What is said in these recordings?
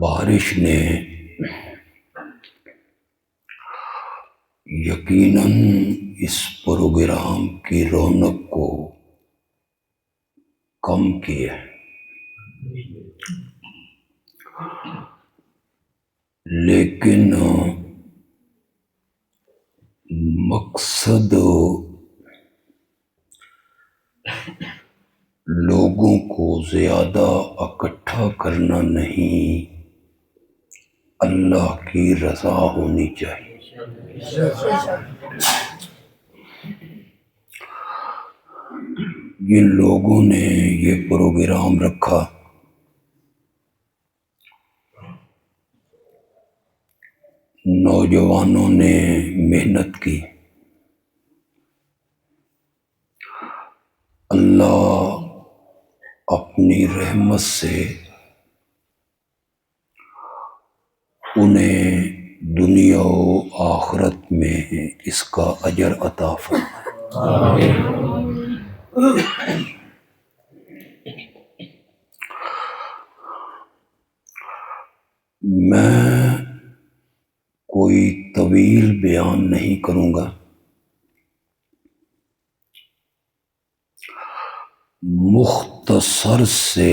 بارش نے یقیناً اس پروگرام کی رونق کو کم کیا ہے، لیکن مقصد لوگوں کو زیادہ اکٹھا کرنا نہیں، اللہ کی رضا ہونی چاہیے۔ جن لوگوں نے یہ پروگرام رکھا نوجوانوں نے محنت کی، اللہ اپنی رحمت سے انہیں دنیا و آخرت میں اس کا اجر عطا فرمائے۔ میں کوئی طویل بیان نہیں کروں گا، مختصر سے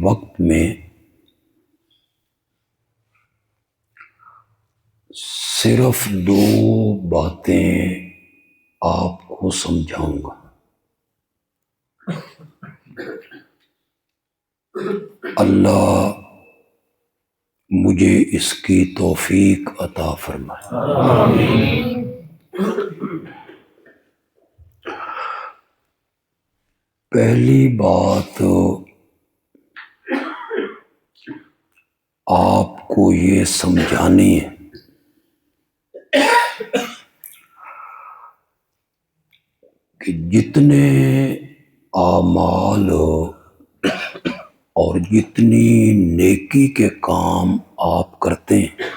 وقت میں صرف 2 باتیں آپ کو سمجھاؤں گا۔ اللہ مجھے اس کی توفیق عطا فرمائے۔ پہلی بات آپ کو یہ سمجھانی ہے کہ جتنے اعمال اور جتنی نیکی کے کام آپ کرتے ہیں،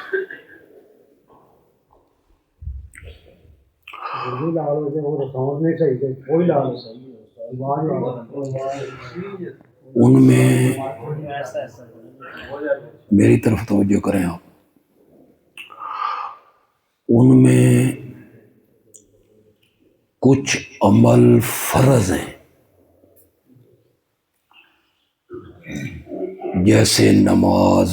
ان میں میری طرف توجہ کریں آپ، ان میں کچھ عمل فرض ہیں، جیسے نماز،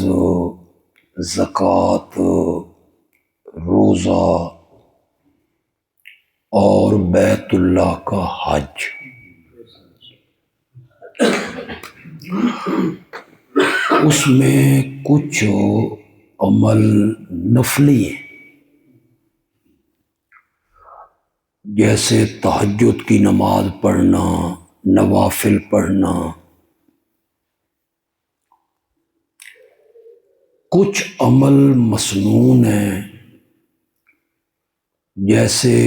زکوٰۃ، روزہ اور بیت اللہ کا حج۔ اس میں کچھ عمل نفلی ہیں، جیسے تہجد کی نماز پڑھنا، نوافل پڑھنا۔ کچھ عمل مسنون ہیں، جیسے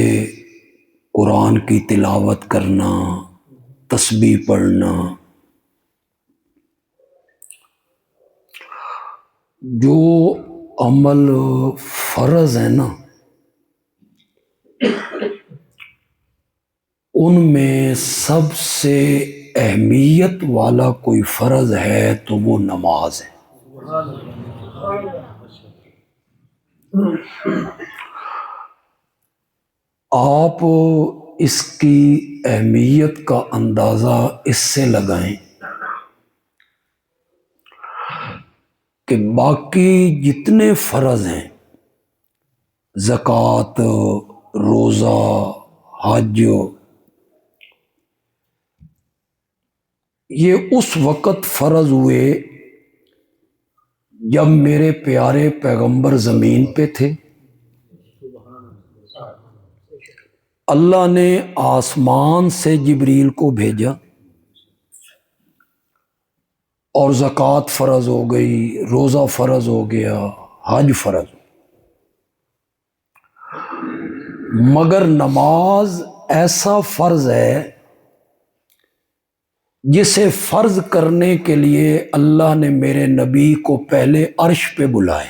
قرآن کی تلاوت کرنا، تسبیح پڑھنا۔ جو عمل فرض ہیں نا، ان میں سب سے اہمیت والا کوئی فرض ہے تو وہ نماز ہے۔ آپ اس کی اہمیت کا اندازہ اس سے لگائیں کہ باقی جتنے فرض ہیں، زکوٰۃ، روزہ، حج، یہ اس وقت فرض ہوئے جب میرے پیارے پیغمبر زمین پہ تھے۔ اللہ نے آسمان سے جبریل کو بھیجا اور زکوٰۃ فرض ہو گئی، روزہ فرض ہو گیا، حج فرض ہو گیا، مگر نماز ایسا فرض ہے جسے فرض کرنے کے لیے اللہ نے میرے نبی کو پہلے عرش پہ بلائے،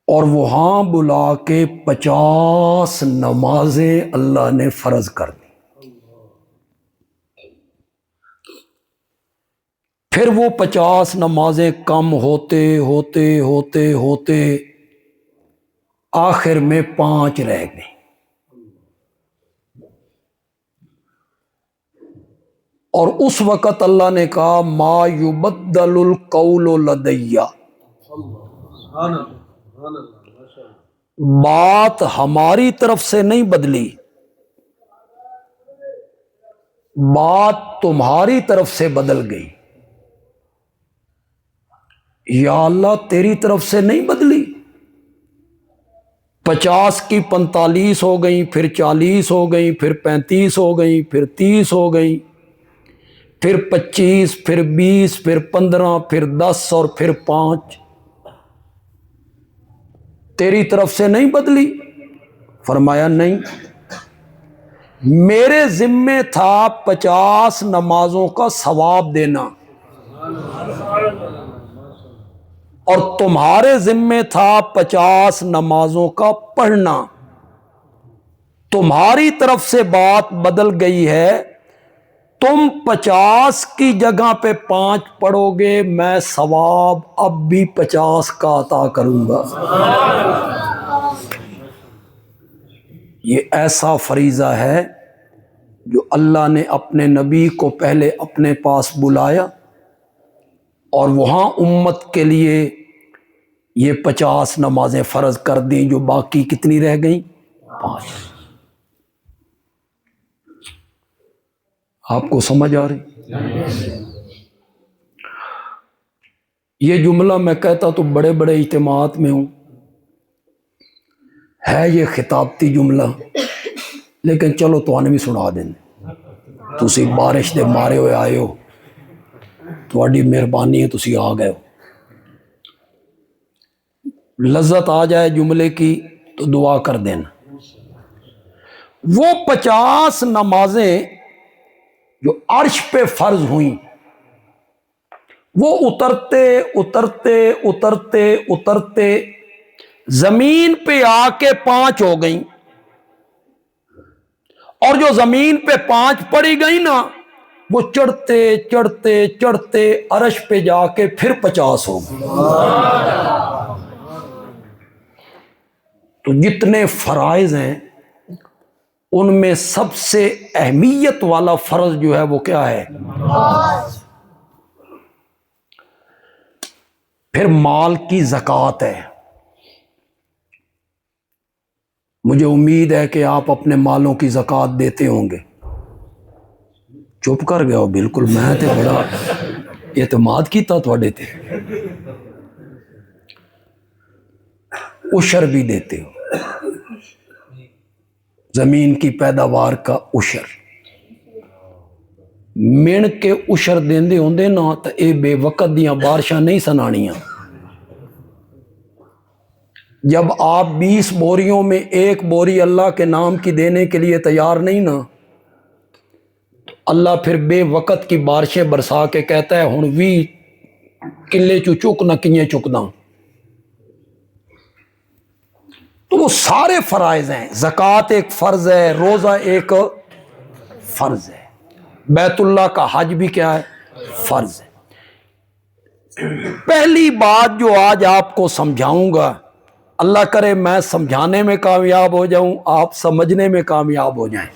اور وہاں بلا کے 50 نمازیں اللہ نے فرض کر دی۔ پھر وہ 50 نمازیں کم ہوتے ہوتے ہوتے ہوتے آخر میں 5 رہ گئی. اور اس وقت اللہ نے کہا ما یبدل القول لدی، بات ہماری طرف سے نہیں بدلی، بات تمہاری طرف سے بدل گئی. یا اللہ تیری طرف سے نہیں بدلی. 50 کی 45 ہو گئیں، پھر 40 ہو گئیں، پھر 35 ہو گئیں، پھر 30 ہو گئیں، پھر 25، پھر 20، پھر 15، پھر 10 اور پھر 5. تیری طرف سے نہیں بدلی؟ فرمایا نہیں، میرے ذمے تھا 50 نمازوں کا ثواب دینا، اور تمہارے ذمے تھا 50 نمازوں کا پڑھنا. تمہاری طرف سے بات بدل گئی ہے، تم 50 کی جگہ پہ 5 پڑھو گے، میں ثواب اب بھی 50 کا عطا کروں گا. یہ ایسا فریضہ ہے جو اللہ نے اپنے نبی کو پہلے اپنے پاس بلایا اور وہاں امت کے لیے یہ 50 نمازیں فرض کر دیں، جو باقی کتنی رہ گئیں؟ 5. آپ کو سمجھ آ رہی؟ یہ جملہ میں کہتا تو بڑے بڑے اجتماعات میں ہوں، ہے یہ خطابتی جملہ، لیکن چلو تو بھی سنا دیں. تسی بارش دے مارے ہوئے آئے ہو، تھوڑی مہربانی ہے، تسی آ گئے ہو. لذت آ جائے جملے کی تو دعا کر دینا. وہ 50 نمازیں جو عرش پہ فرض ہوئیں، وہ اترتے اترتے اترتے اترتے زمین پہ آ کے 5 ہو گئیں، اور جو زمین پہ 5 پڑی گئی نا، وہ چڑھتے چڑھتے چڑھتے عرش پہ جا کے پھر 50 ہو گئی. تو جتنے فرائض ہیں ان میں سب سے اہمیت والا فرض جو ہے وہ کیا ہے؟ پھر مال کی زکوٰۃ ہے. مجھے امید ہے کہ آپ اپنے مالوں کی زکوٰۃ دیتے ہوں گے. چپ کر گئے ہو بالکل، میں تے بڑا اعتماد کیتا تھوڑے تے. عشر بھی دیتے ہو، زمین کی پیداوار کا عشر. من کے عشر دیندے ہوندے نا تو اے بے وقت دیاں بارشاں نہیں سنانیاں. جب آپ 20 بوریوں میں 1 بوری اللہ کے نام کی دینے کے لیے تیار نہیں نا، تو اللہ پھر بے وقت کی بارشیں برسا کے کہتا ہے ہن بھی کلے چو چک نہ کیے چکدا. تو وہ سارے فرائض ہیں. زکوٰۃ ایک فرض ہے، روزہ ایک فرض ہے، بیت اللہ کا حج بھی کیا ہے؟ فرض ہے. پہلی بات جو آج آپ کو سمجھاؤں گا، اللہ کرے میں سمجھانے میں کامیاب ہو جاؤں، آپ سمجھنے میں کامیاب ہو جائیں.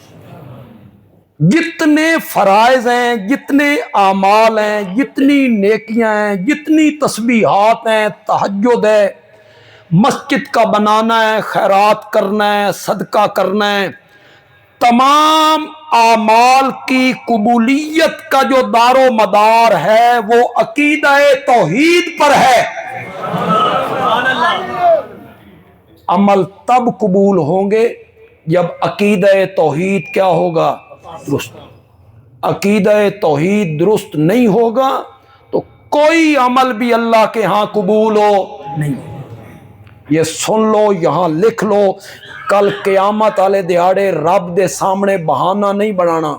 جتنے فرائض ہیں، جتنے اعمال ہیں، جتنی نیکیاں ہیں، جتنی تسبیحات ہیں، تہجد ہے، مسجد کا بنانا ہے، خیرات کرنا ہے، صدقہ کرنا ہے، تمام اعمال کی قبولیت کا جو دار و مدار ہے وہ عقیدہ توحید پر ہے. عمل تب قبول ہوں گے جب عقیدہ توحید کیا ہوگا؟ درست. عقیدہ توحید درست نہیں ہوگا تو کوئی عمل بھی اللہ کے ہاں قبول ہو نہیں. یہ سن لو، یہاں لکھ لو، کل قیامت والے دیہاڑے رب دے سامنے بہانہ نہیں بنانا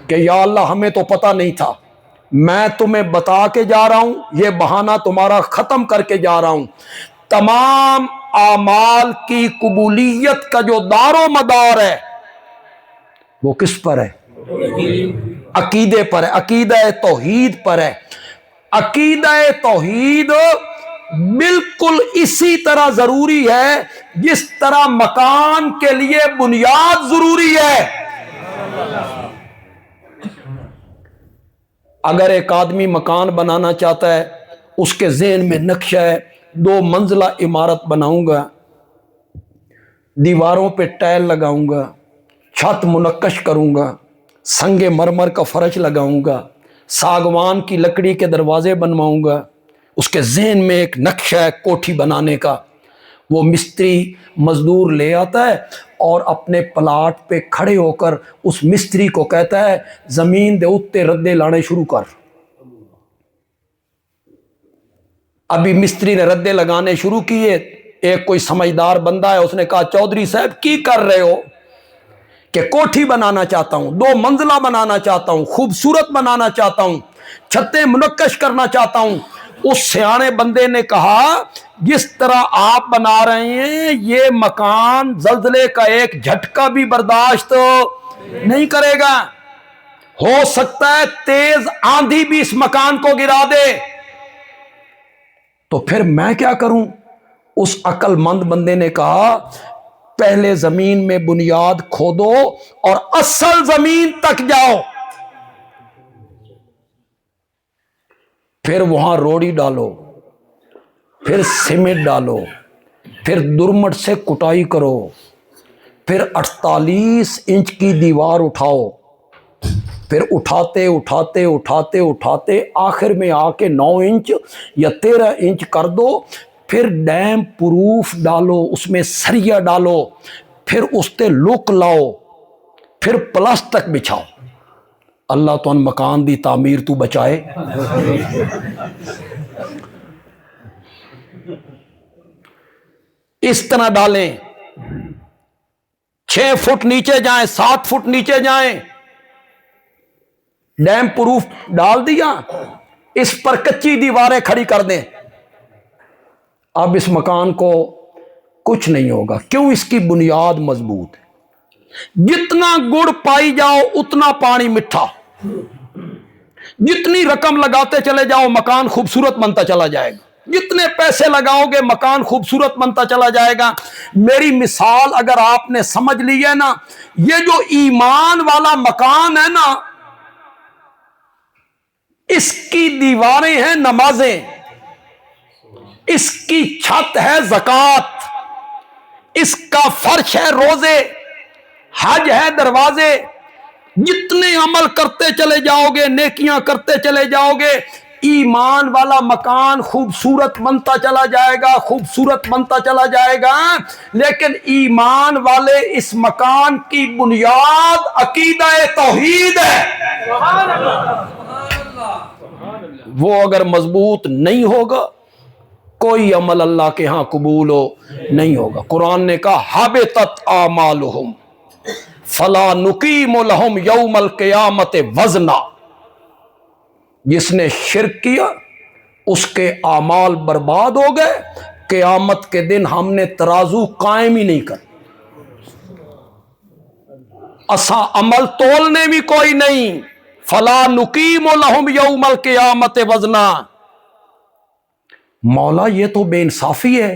کہ یا اللہ ہمیں تو پتہ نہیں تھا. میں تمہیں بتا کے جا رہا ہوں، یہ بہانہ تمہارا ختم کر کے جا رہا ہوں. تمام اعمال کی قبولیت کا جو دار و مدار ہے وہ کس پر ہے؟ عقیدے پر ہے، عقیدہ توحید پر ہے. عقیدہ توحید بالکل اسی طرح ضروری ہے جس طرح مکان کے لیے بنیاد ضروری ہے۔ اگر ایک آدمی مکان بنانا چاہتا ہے، اس کے ذہن میں نقشہ ہے 2 منزلہ عمارت بناؤں گا، دیواروں پہ ٹائل لگاؤں گا، چھت منقش کروں گا، سنگ مرمر کا فرش لگاؤں گا، ساگوان کی لکڑی کے دروازے بنواؤں گا، اس کے ذہن میں ایک نقشہ ہے کوٹھی بنانے کا۔ وہ مستری مزدور لے آتا ہے اور اپنے پلاٹ پہ کھڑے ہو کر اس مستری کو کہتا ہے زمین دے اتے ردے لانے شروع کر۔ ابھی مستری نے ردے لگانے شروع کیے، ایک کوئی سمجھدار بندہ ہے، اس نے کہا چودھری صاحب کی کر رہے ہو؟ کہ کوٹھی بنانا چاہتا ہوں، 2 منزلہ بنانا چاہتا ہوں، خوبصورت بنانا چاہتا ہوں، چھتیں منقش کرنا چاہتا ہوں۔ اس سیانے بندے نے کہا جس طرح آپ بنا رہے ہیں یہ مکان زلزلے کا ایک جھٹکا بھی برداشت نہیں کرے گا، ہو سکتا ہے تیز آندھی بھی اس مکان کو گرا دے، تو پھر میں کیا کروں؟ اس عقل مند بندے نے کہا پہلے زمین میں بنیاد کھودو اور اصل زمین تک جاؤ، پھر وہاں روڑی ڈالو، پھر سیمنٹ ڈالو، پھر درمٹ سے کٹائی کرو، پھر 48 انچ کی دیوار اٹھاؤ، پھر اٹھاتے اٹھاتے اٹھاتے اٹھاتے آخر میں آ کے 9 انچ یا 13 انچ کر دو، پھر ڈیم پروف ڈالو، اس میں سریا ڈالو، پھر اس تے لک لاؤ، پھر پلاسٹک بچھاؤ۔ اللہ تو ان مکان دی تعمیر تو بچائے۔ اس طرح ڈالیں، 6 فٹ نیچے جائیں، 7 فٹ نیچے جائیں، ڈیم پروف ڈال دیا، اس پر کچی دیواریں کھڑی کر دیں۔ اب اس مکان کو کچھ نہیں ہوگا، کیوں؟ اس کی بنیاد مضبوط ہے۔ جتنا گڑ پائی جاؤ اتنا پانی میٹھا، جتنی رقم لگاتے چلے جاؤ مکان خوبصورت بنتا چلا جائے گا، جتنے پیسے لگاؤ گے مکان خوبصورت بنتا چلا جائے گا۔ میری مثال اگر آپ نے سمجھ لی ہے نا، یہ جو ایمان والا مکان ہے نا، اس کی دیواریں ہیں نمازیں، اس کی چھت ہے زکوٰۃ، اس کا فرش ہے روزے، حج ہے دروازے، جتنے عمل کرتے چلے جاؤ گے، نیکیاں کرتے چلے جاؤ گے، ایمان والا مکان خوبصورت بنتا چلا جائے گا، خوبصورت بنتا چلا جائے گا۔ لیکن ایمان والے اس مکان کی بنیاد عقیدہ توحید ہے، وہ اگر مضبوط نہیں ہوگا کوئی عمل اللہ کے ہاں قبول نہیں ہوگا۔ قرآن نے کہا حبطت اعمالہم فلا نقیم لہم یوم القیامت وزنا، جس نے شرک کیا اس کے اعمال برباد ہو گئے، قیامت کے دن ہم نے ترازو قائم ہی نہیں کر، اساں عمل تولنے بھی کوئی نہیں، فلا نقیم لہم یوم القیامت وزنا۔ مولا یہ تو بے انصافی ہے،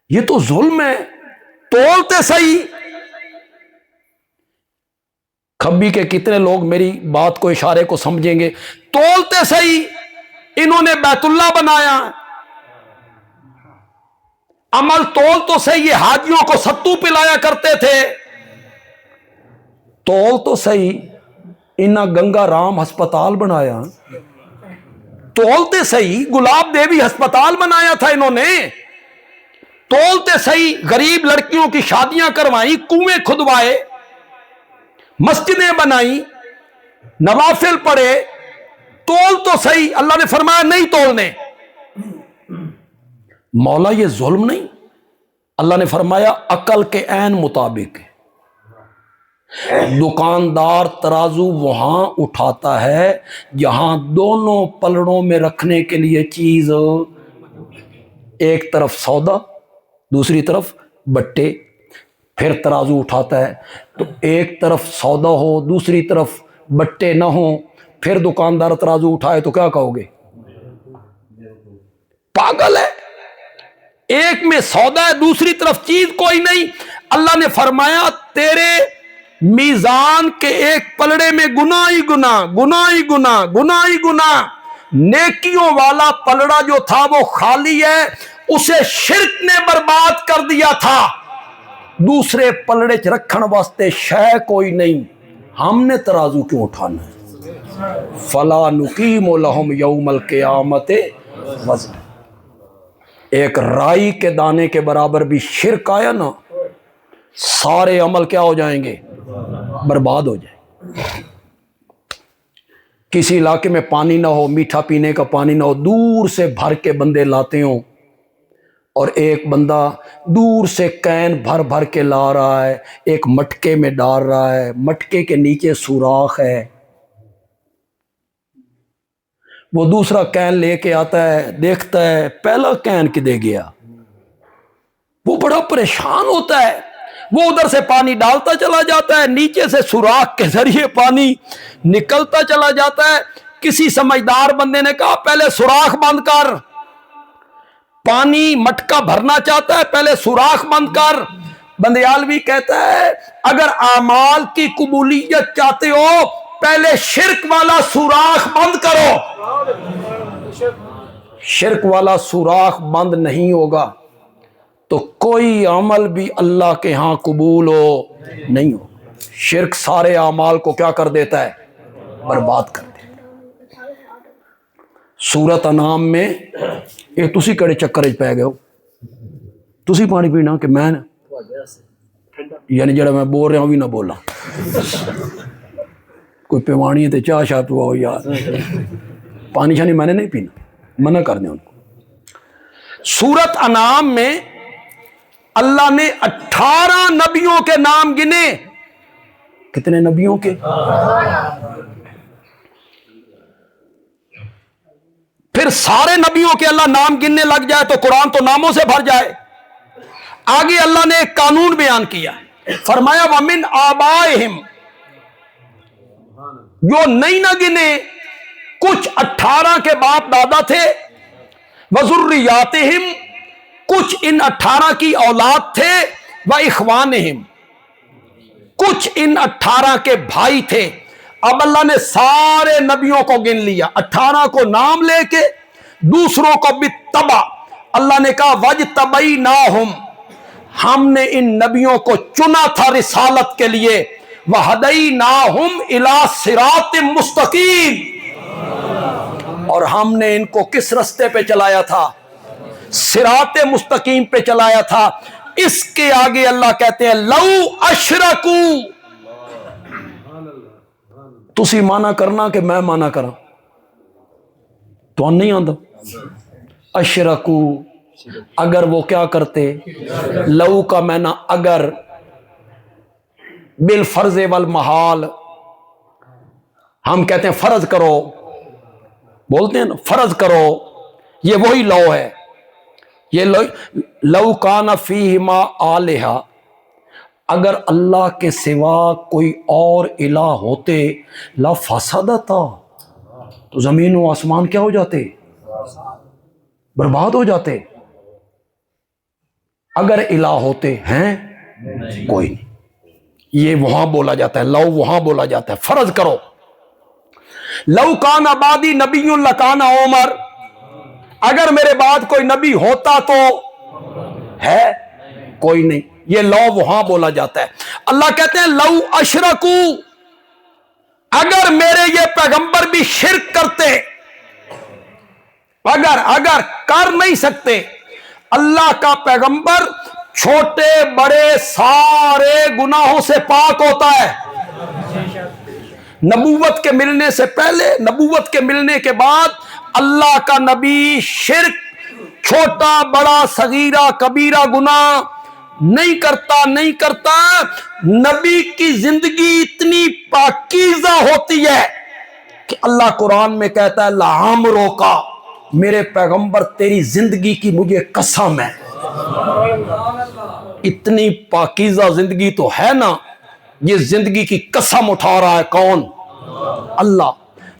یہ تو ظلم ہے، تولتے صحیح۔ کھبی کے کتنے لوگ میری بات کو اشارے کو سمجھیں گے، تولتے صحیح، انہوں نے بیت اللہ بنایا، عمل تول تو صحیح، یہ حاجیوں کو ستو پلایا کرتے تھے، تول تو صحیح، انہاں گنگا رام ہسپتال بنایا، تولتے صحیح، گلاب دیوی ہسپتال بنایا تھا انہوں نے، تولتے صحیح، غریب لڑکیوں کی شادیاں کروائیں، کنویں کھدوائے، مسجدیں بنائی، نوافل پڑھے، تول تو صحیح۔ اللہ نے فرمایا نہیں تولنے، مولا یہ ظلم نہیں؟ اللہ نے فرمایا عقل کے عین مطابق، دکاندار ترازو وہاں اٹھاتا ہے جہاں دونوں پلڑوں میں رکھنے کے لیے چیز، ایک طرف سودا دوسری طرف بٹے، پھر ترازو اٹھاتا ہے، تو ایک طرف سودا ہو دوسری طرف بٹے نہ ہو، پھر دکاندار ترازو اٹھائے تو کیا کہو گے؟ پاگل ہے، ایک میں سودا ہے دوسری طرف چیز کوئی نہیں۔ اللہ نے فرمایا تیرے میزان کے ایک پلڑے میں گناہ ہی گناہ، گناہ ہی گناہ، گناہ ہی گناہ۔ نیکیوں والا پلڑا جو تھا وہ خالی ہے، اسے شرک نے برباد کر دیا تھا۔ دوسرے پلڑے چ رکھن واسطے شے کوئی نہیں، ہم نے ترازو کیوں اٹھانا ہے؟ فلا نقیم لہم یوم القیامت وزنا۔ ایک رائی کے دانے کے برابر بھی شرک آیا نا، سارے عمل کیا ہو جائیں گے؟ برباد ہو جائیں۔ کسی علاقے میں پانی نہ ہو، میٹھا پینے کا پانی نہ ہو، دور سے بھر کے بندے لاتے ہوں، اور ایک بندہ دور سے کین بھر بھر کے لا رہا ہے، ایک مٹکے میں ڈال رہا ہے، مٹکے کے نیچے سوراخ ہے، وہ دوسرا کین لے کے آتا ہے، دیکھتا ہے پہلا کین کدے گیا، وہ بڑا پریشان ہوتا ہے، وہ ادھر سے پانی ڈالتا چلا جاتا ہے، نیچے سے سوراخ کے ذریعے پانی نکلتا چلا جاتا ہے۔ کسی سمجھدار بندے نے کہا پہلے سوراخ بند کر، پانی مٹکا بھرنا چاہتا ہے پہلے سوراخ بند کر۔ بندیالوی کہتا ہے اگر اعمال کی قبولیت چاہتے ہو پہلے شرک والا سوراخ بند کرو۔ شرک والا سوراخ بند نہیں ہوگا تو کوئی عمل بھی اللہ کے ہاں قبول ہو نہیں ہو۔ شرک سارے اعمال کو کیا کر دیتا ہے؟ برباد کر دیتا ہے۔ سورت انعام میں یہ تسی کڑے چکر پہ گئے ہو، تسی پانی پینا کہ میں یعنی جڑا میں بول رہا ہوں بھی نہ بولا، کوئی پیوانی ہے تو چاہ شاہ پواؤ یار، پانی شانی میں نے نہیں پینا، منع کر دیں ان کو۔ سورت انعام میں اللہ نے 18 نبیوں کے نام گنے۔ کتنے نبیوں کے؟ پھر سارے نبیوں کے اللہ نام گننے لگ جائے تو قرآن تو ناموں سے بھر جائے۔ آگے اللہ نے ایک قانون بیان کیا، فرمایا وَمِنْ آبائِهِمْ، جو نہیں نہ گنے، کچھ 18 کے باپ دادا تھے، وَذُرِّيَّاتِهِمْ، کچھ ان 18 کی اولاد تھے، وَإِخْوَانِهِمْ، کچھ ان 18 کے بھائی تھے۔ اب اللہ نے سارے نبیوں کو گن لیا، 18 کو نام لے کے، دوسروں کو بتبع۔ اللہ نے کہا وَاجْتَبَيْنَاهُمْ، ہم نے ان نبیوں کو چنا تھا رسالت کے لیے، وَهَدَيْنَاهُمْ إِلَى صِرَاطٍ مُسْتَقِيمٍ، اور ہم نے ان کو کس رستے پہ چلایا تھا؟ صراط مستقیم پہ چلایا تھا۔ اس کے آگے اللہ کہتے ہیں لو اشرکو، تسی مانا کرنا کہ میں مانا کرا تو نہیں آندا۔ اشرکو، اگر وہ کیا کرتے، لو کا معنی اگر، بالفرض والمحال، ہم کہتے ہیں فرض کرو، بولتے ہیں نا فرض کرو، یہ وہی لو ہے، یہ لو کان فیہما آلہہ، اگر اللہ کے سوا کوئی اور الہ ہوتے لفسدتا، تو زمین و آسمان کیا ہو جاتے؟ برباد ہو جاتے۔ اگر الہ ہوتے ہیں کوئی نہیں، یہ وہاں بولا جاتا ہے، لو وہاں بولا جاتا ہے، فرض کرو لو کان بعدی نبی لکان عمر، اگر میرے بعد کوئی نبی ہوتا تو ہے کوئی نہیں، یہ لو وہاں بولا جاتا ہے۔ اللہ کہتے ہیں لو اشرکو، اگر میرے یہ پیغمبر بھی شرک کرتے، اگر کر نہیں سکتے، اللہ کا پیغمبر چھوٹے بڑے سارے گناہوں سے پاک ہوتا ہے، نبوت کے ملنے سے پہلے، نبوت کے ملنے کے بعد اللہ کا نبی شرک، چھوٹا بڑا صغیرہ کبیرہ گناہ نہیں کرتا۔ نبی کی زندگی اتنی پاکیزہ ہوتی ہے کہ اللہ قرآن میں کہتا ہے لعمرو کا، میرے پیغمبر تیری زندگی کی مجھے قسم ہے، اتنی پاکیزہ زندگی تو ہے نا، یہ زندگی کی قسم اٹھا رہا ہے کون؟ اللہ۔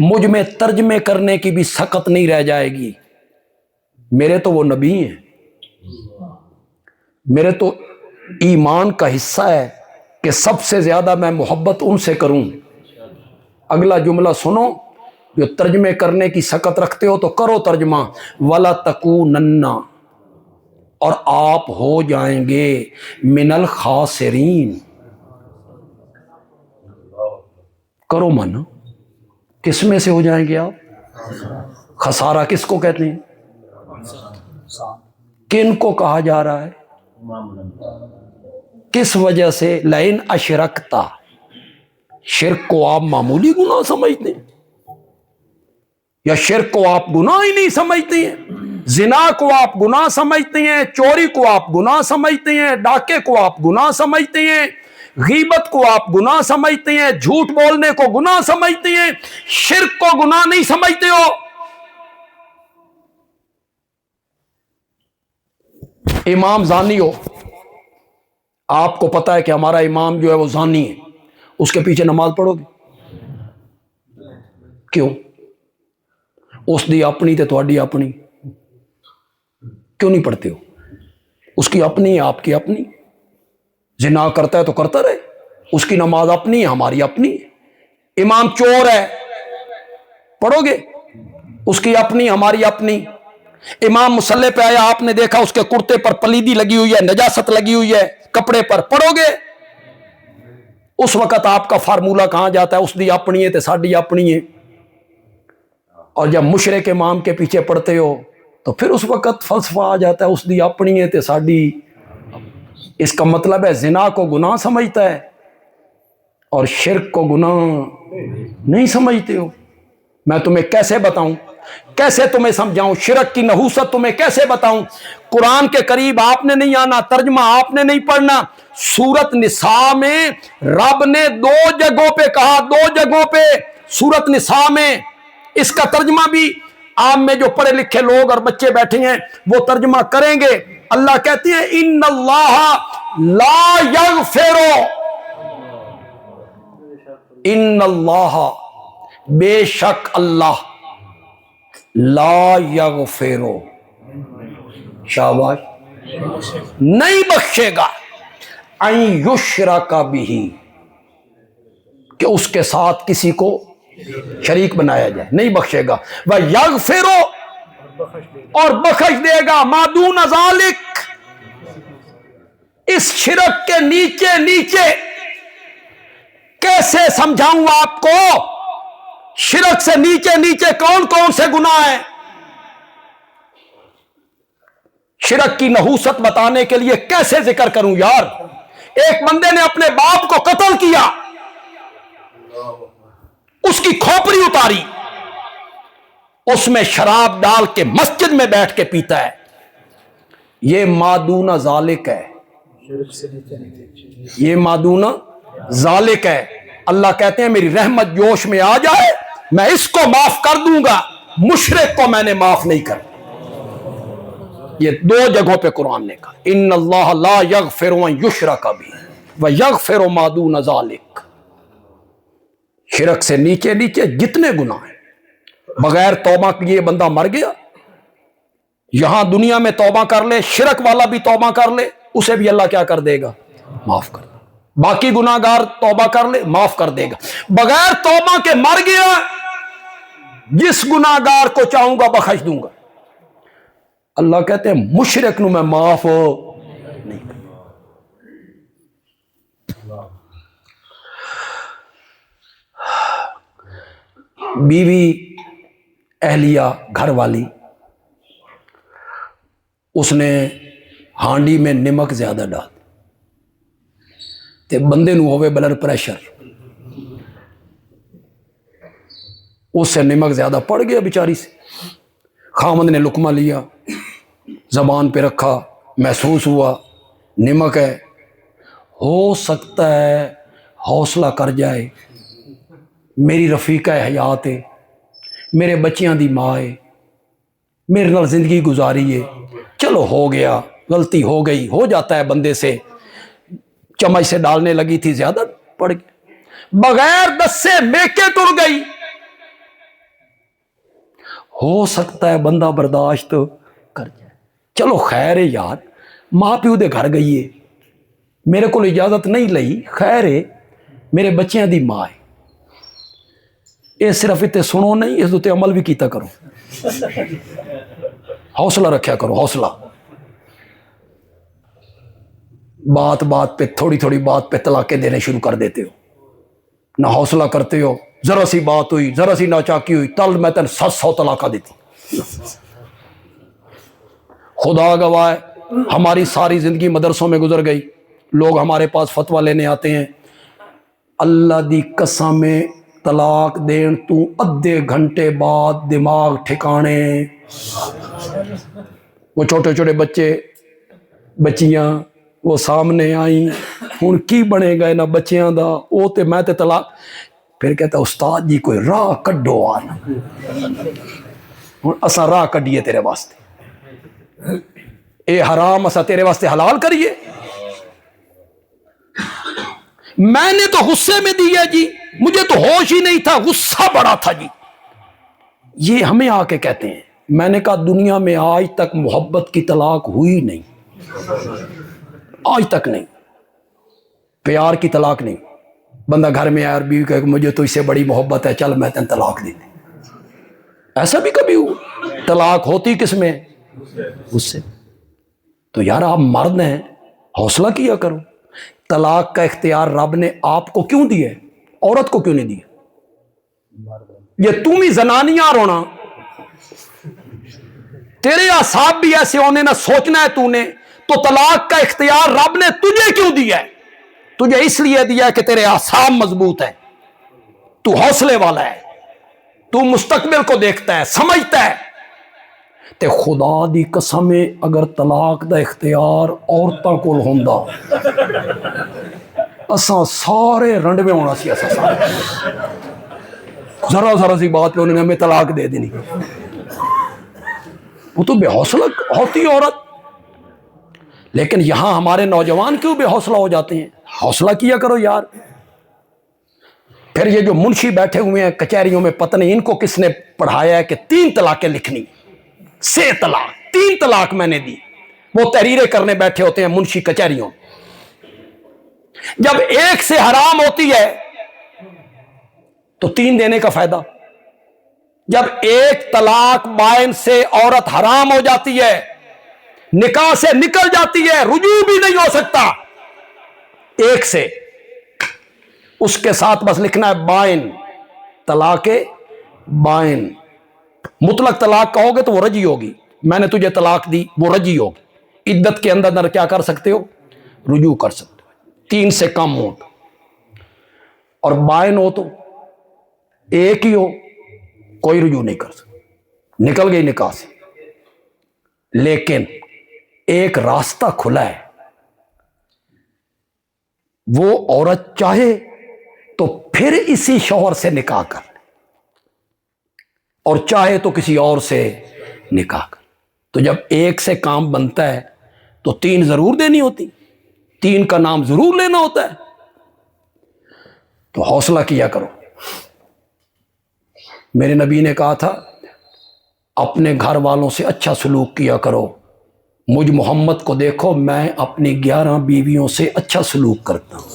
مجھ میں ترجمے کرنے کی بھی سخت نہیں رہ جائے گی. میرے تو وہ نبی ہیں, میرے تو ایمان کا حصہ ہے کہ سب سے زیادہ میں محبت ان سے کروں. اگلا جملہ سنو, جو ترجمے کرنے کی سخت رکھتے ہو تو کرو ترجمہ. وَلَا تَكُونَنَّ, اور آپ ہو جائیں گے من الخاسرین. کرو من, کس میں سے ہو جائیں گے آپ؟ خسارہ کس کو کہتے ہیں؟ کن کو کہا جا رہا ہے؟ کس وجہ سے؟ لئن اشرکتا, شرک کو آپ معمولی گناہ سمجھتے ہیں یا شرک کو آپ گناہ ہی نہیں سمجھتے ہیں؟ زنا کو آپ گناہ سمجھتے ہیں, چوری کو آپ گناہ سمجھتے ہیں, ڈاکے کو آپ گناہ سمجھتے ہیں, غیبت کو آپ گناہ سمجھتے ہیں, جھوٹ بولنے کو گناہ سمجھتے ہیں, شرک کو گناہ نہیں سمجھتے ہو. امام زانی ہو, آپ کو پتا ہے کہ ہمارا امام جو ہے وہ زانی ہے, اس کے پیچھے نماز پڑھو گے؟ کیوں؟ اس دی اپنی تے تہاڈی اپنی, کیوں نہیں پڑھتے ہو؟ اس کی اپنی ہے, آپ کی اپنی. زنا کرتا ہے تو کرتا رہے, اس کی نماز اپنی ہے, ہماری اپنی. امام چور ہے, پڑھو گے؟ اس کی اپنی, ہماری اپنی. امام مصلی پہ آیا, آپ نے دیکھا اس کے کرتے پر پلیدی لگی ہوئی ہے, نجاست لگی ہوئی ہے کپڑے پر, پڑھو گے؟ اس وقت آپ کا فارمولہ کہاں جاتا ہے؟ اس دی اپنی ہے تے ساڈی اپنی ہے. اور جب مشرک امام کے پیچھے پڑھتے ہو تو پھر اس وقت فلسفہ آ جاتا ہے, اس دی اپنی ہے تے ساڈی. اس کا مطلب ہے زنا کو گناہ سمجھتا ہے اور شرک کو گناہ نہیں سمجھتے ہو. میں تمہیں کیسے بتاؤں, کیسے تمہیں سمجھاؤں, شرک کی نحوست تمہیں کیسے بتاؤں؟ قرآن کے قریب آپ نے نہیں آنا, ترجمہ آپ نے نہیں پڑھنا. سورت نساء میں رب نے 2 جگہوں پہ کہا, 2 جگہوں پہ سورت نساء میں. اس کا ترجمہ بھی عام میں جو پڑھے لکھے لوگ اور بچے بیٹھے ہیں وہ ترجمہ کریں گے. اللہ کہتے ہیں ان اللہ لا یغفر, ان اللہ, بے شک اللہ, لا یغفر, شاباش, نہیں بخشے گا, ان یشرک بہ, کہ اس کے ساتھ کسی کو شریک بنایا جائے, نہیں بخشے گا. وَيَغْفِرُ, اور بخش دے گا, مَا دُونَ ذَلِكَ, اس شرک کے نیچے نیچے. کیسے سمجھاؤں آپ کو؟ شرک سے نیچے نیچے کون کون سے گناہ ہیں؟ شرک کی نحوست بتانے کے لیے کیسے ذکر کروں یار؟ ایک بندے نے اپنے باپ کو قتل کیا, اس کی کھوپڑی اتاری, اس میں شراب ڈال کے مسجد میں بیٹھ کے پیتا ہے. یہ مادون ذالک ہے, یہ مادون ذالک ہے. اللہ کہتے ہیں میری رحمت جوش میں آ جائے میں اس کو معاف کر دوں گا, مشرک کو میں نے معاف نہیں کر. یہ 2 جگہوں پہ قرآن نے کہا ان اللہ لا یغفر ان یشرک بہ ویغفر ما دون ذالک. شرک سے نیچے نیچے جتنے گناہ ہیں, بغیر توبہ کیے بندہ مر گیا. یہاں دنیا میں توبہ کر لے, شرک والا بھی توبہ کر لے, اسے بھی اللہ کیا کر دے گا؟ معاف کر دے. باقی گناہ گار توبہ کر لے, معاف کر دے گا. بغیر توبہ کے مر گیا, جس گناہ گار کو چاہوں گا بخش دوں گا. اللہ کہتے ہیں مشرک نو میں معاف نہیں کروں. بیوی اہلیہ گھر والی, اس نے ہانڈی میں نمک زیادہ ڈال تے بندے نو ہوئے بلڈ پریشر, اس سے نمک زیادہ پڑ گیا بیچاری سے. خامند نے لقمہ لیا, زبان پہ رکھا, محسوس ہوا نمک ہے, ہو سکتا ہے حوصلہ کر جائے, میری رفیقہ حیات ہے, میرے بچیاں دی ماں ہے, میرے نال زندگی گزاری ہے, چلو ہو گیا, غلطی ہو گئی, ہو جاتا ہے بندے سے, چمچ سے ڈالنے لگی تھی زیادہ پڑ گئی, بغیر دس سے میکے ٹر گئی. ہو سکتا ہے بندہ برداشت کر جائے. چلو خیر ہے یار, ماں پیو دے گھر گئی ہے, میرے کو اجازت نہیں لئی, خیر ہے, میرے بچیاں دی ماں ہے, یہ صرف اتنے سنو نہیں, اس تے عمل بھی کیتا کرو, حوصلہ رکھیا کرو, حوصلہ. بات بات پہ, تھوڑی تھوڑی بات پہ طلاقیں دینے شروع کر دیتے ہو, نہ حوصلہ کرتے ہو. ذرا سی بات ہوئی, ذرا سی ناچاکی ہوئی, تل میں تن 700 طلاقہ دیتی. خدا گواہ ہے, ہماری ساری زندگی مدرسوں میں گزر گئی, لوگ ہمارے پاس فتویٰ لینے آتے ہیں, اللہ دی قسم طلاق دین تو ادھے گھنٹے بعد دماغ ٹھکانے. وہ چھوٹے چھوٹے بچے بچیاں وہ سامنے آئیں, ہن کی بنے گا انہاں بچیاں دا, او تے میں تے طلاق. پھر کہتا استاد جی کوئی راہ کڈو آنا, ہن اساں راہ کڈیے تیرے واسطے, اے حرام اساں تیرے واسطے حلال کریے. میں نے تو غصے میں دیا جی, مجھے تو ہوش ہی نہیں تھا, غصہ بڑا تھا جی. یہ ہمیں آ کے کہتے ہیں. میں نے کہا دنیا میں آج تک محبت کی طلاق ہوئی نہیں, آج تک نہیں, پیار کی طلاق نہیں. بندہ گھر میں آیا اور بیوی کہے کہ مجھے تو اس سے بڑی محبت ہے, چل میں تین طلاق دے دیں. ایسا بھی کبھی ہوا؟ طلاق ہوتی کس میں؟ اس سے. تو یار آپ مرد ہیں, حوصلہ کیا کرو. طلاق کا اختیار رب نے آپ کو کیوں دیا ہے, عورت کو کیوں نہیں دیا؟ یہ تم ہی زنانیاں رونا, تیرے اعصاب بھی ایسے ہونے نہ سوچنا ہے تو نے, تو طلاق کا اختیار رب نے تجھے کیوں دیا ہے؟ تجھے اس لیے دیا ہے کہ تیرے اعصاب مضبوط ہیں, تو حوصلے والا ہے, تو مستقبل کو دیکھتا ہے, سمجھتا ہے. تے خدا دی قسم اگر طلاق دا اختیار عورتاں کول ہوندا, اساں سارے رنڈوے ہونا سی. اساں سارے ذرا ذرا سی بات پہ انہوں نے ہمیں طلاق دے دینی. وہ تو بے حوصلہ ہوتی عورت. لیکن یہاں ہمارے نوجوان کیوں بے حوصلہ ہو جاتے ہیں؟ حوصلہ کیا کرو یار. پھر یہ جو منشی بیٹھے ہوئے ہیں کچہریوں میں, پتہ نہیں ان کو کس نے پڑھایا ہے کہ 3 طلاقیں لکھنی, 6 طلاق, 3 طلاق میں نے دی. وہ تحریریں کرنے بیٹھے ہوتے ہیں منشی کچہریوں. جب ایک سے حرام ہوتی ہے تو 3 دینے کا فائدہ. جب ایک طلاق بائن سے عورت حرام ہو جاتی ہے, نکاح سے نکل جاتی ہے, رجوع بھی نہیں ہو سکتا ایک سے, اس کے ساتھ بس لکھنا ہے بائن, طلاق بائن. مطلق طلاق کہو گے تو وہ رجی ہوگی, میں نے تجھے طلاق دی, وہ رجی ہوگی. عدت کے اندر کیا کر سکتے ہو؟ رجوع کر سکتے ہو, 3 سے کم ہو تو. اور بائن ہو تو ایک ہی ہو, کوئی رجوع نہیں کر سکتا, نکل گئی نکاح سے. لیکن ایک راستہ کھلا ہے, وہ عورت چاہے تو پھر اسی شوہر سے نکاح کر لے, اور چاہے تو کسی اور سے نکاح کر. تو جب ایک سے کام بنتا ہے تو 3 ضرور دینی ہوتی, 3 کا نام ضرور لینا ہوتا ہے. تو حوصلہ کیا کرو. میرے نبی نے کہا تھا اپنے گھر والوں سے اچھا سلوک کیا کرو. مجھ محمد کو دیکھو, میں اپنی 11 بیویوں سے اچھا سلوک کرتا ہوں.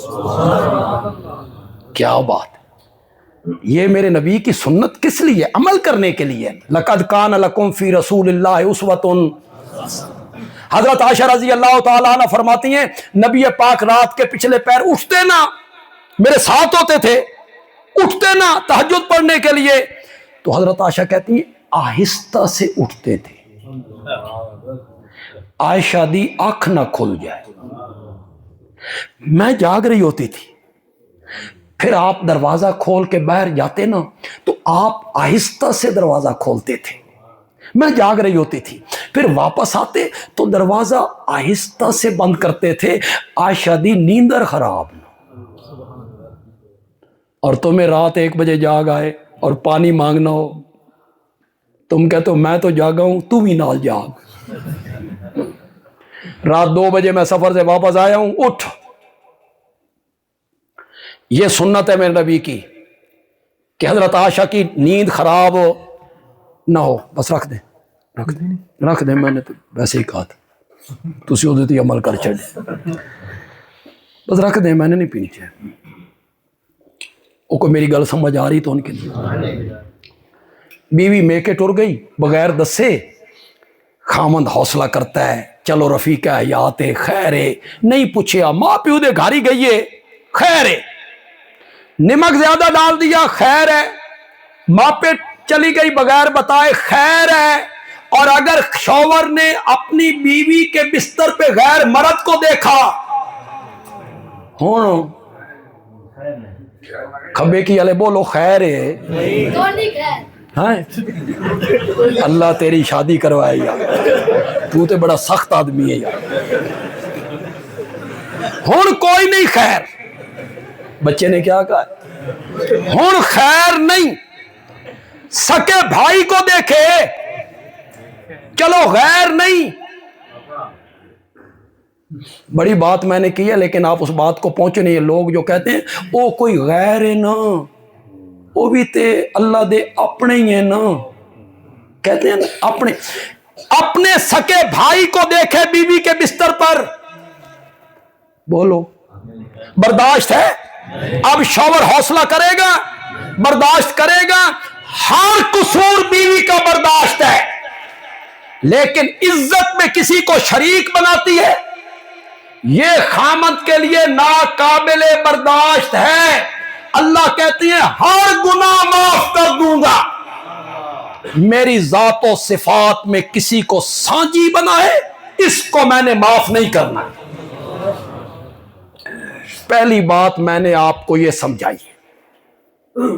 کیا بات. یہ میرے نبی کی سنت کس لیے؟ عمل کرنے کے لیے. لقد کان لکم فی رسول اللہ اسوۃ. حضرت عائشہ رضی اللہ تعالیٰ عنہ فرماتی ہیں نبی پاک رات کے پچھلے پیر اٹھتے نا, میرے ساتھ ہوتے تھے, اٹھتے نا تہجد پڑھنے کے لیے, تو حضرت عائشہ کہتی ہیں آہستہ سے اٹھتے تھے, عائشہ دی آنکھ نہ کھل جائے. میں جاگ رہی ہوتی تھی, پھر آپ دروازہ کھول کے باہر جاتے نا تو آپ آہستہ سے دروازہ کھولتے تھے. میں جاگ رہی ہوتی تھی, پھر واپس آتے تو دروازہ آہستہ سے بند کرتے تھے, عائشہ دی نیندر خراب نہ. اور تمہیں رات 1 بجے جاگ آئے اور پانی مانگنا ہو, تم کہتے ہو میں تو جاگا ہوں, تم ہی نال جاگ. رات 2 بجے میں سفر سے واپس آیا ہوں, اٹھ. یہ سنت ہے میرے نبی کی کہ حضرت عائشہ کی نیند خراب ہو نہ ہو بس رکھ دیں رکھ دیں میں نے تو ویسے ہی کہا تھا تسی وہ تے عمل کر چھڑے بس رکھ دیں میں نے نہیں پینی چاہیے وہ کوئی میری گل سمجھ آ رہی تو ان کے لیے بیوی میں کے ٹر گئی بغیر دسے خامند حوصلہ کرتا ہے چلو رفیق حیات ہے خیر ہے نہیں پوچھیا ماں پیو دے گھر ہی گئی ہے خیر ہے نمک زیادہ ڈال دیا خیر ہے ماں پہ چلی گئی بغیر بتائے خیر ہے اور اگر شوہر نے اپنی بیوی کے بستر پہ غیر مرد کو دیکھا ہوں کھبے کی والے بولو خیر ہے ہاں اللہ تیری شادی کروائے یار تو تے بڑا سخت آدمی ہے یار ہن کوئی نہیں خیر بچے نے کیا کہا ہن خیر نہیں سکے بھائی کو دیکھے چلو غیر نہیں بڑی بات میں نے کی ہے لیکن آپ اس بات کو پہنچے نہیں. لوگ جو کہتے ہیں وہ کوئی غیر ہے نا وہ بھی تے اللہ دے اپنے ہی ہیں نا کہتے ہیں اپنے اپنے سکے بھائی کو دیکھے بیوی کے بستر پر بولو برداشت ہے؟ اب شوہر حوصلہ کرے گا برداشت کرے گا ہر قصور بیوی کا برداشت ہے لیکن عزت میں کسی کو شریک بناتی ہے یہ خامد کے لیے ناقابل برداشت ہے. اللہ کہتی ہیں ہر گناہ معاف کر دوں گا میری ذات و صفات میں کسی کو سانجی بنائے اس کو میں نے معاف نہیں کرنا. پہلی بات میں نے آپ کو یہ سمجھائی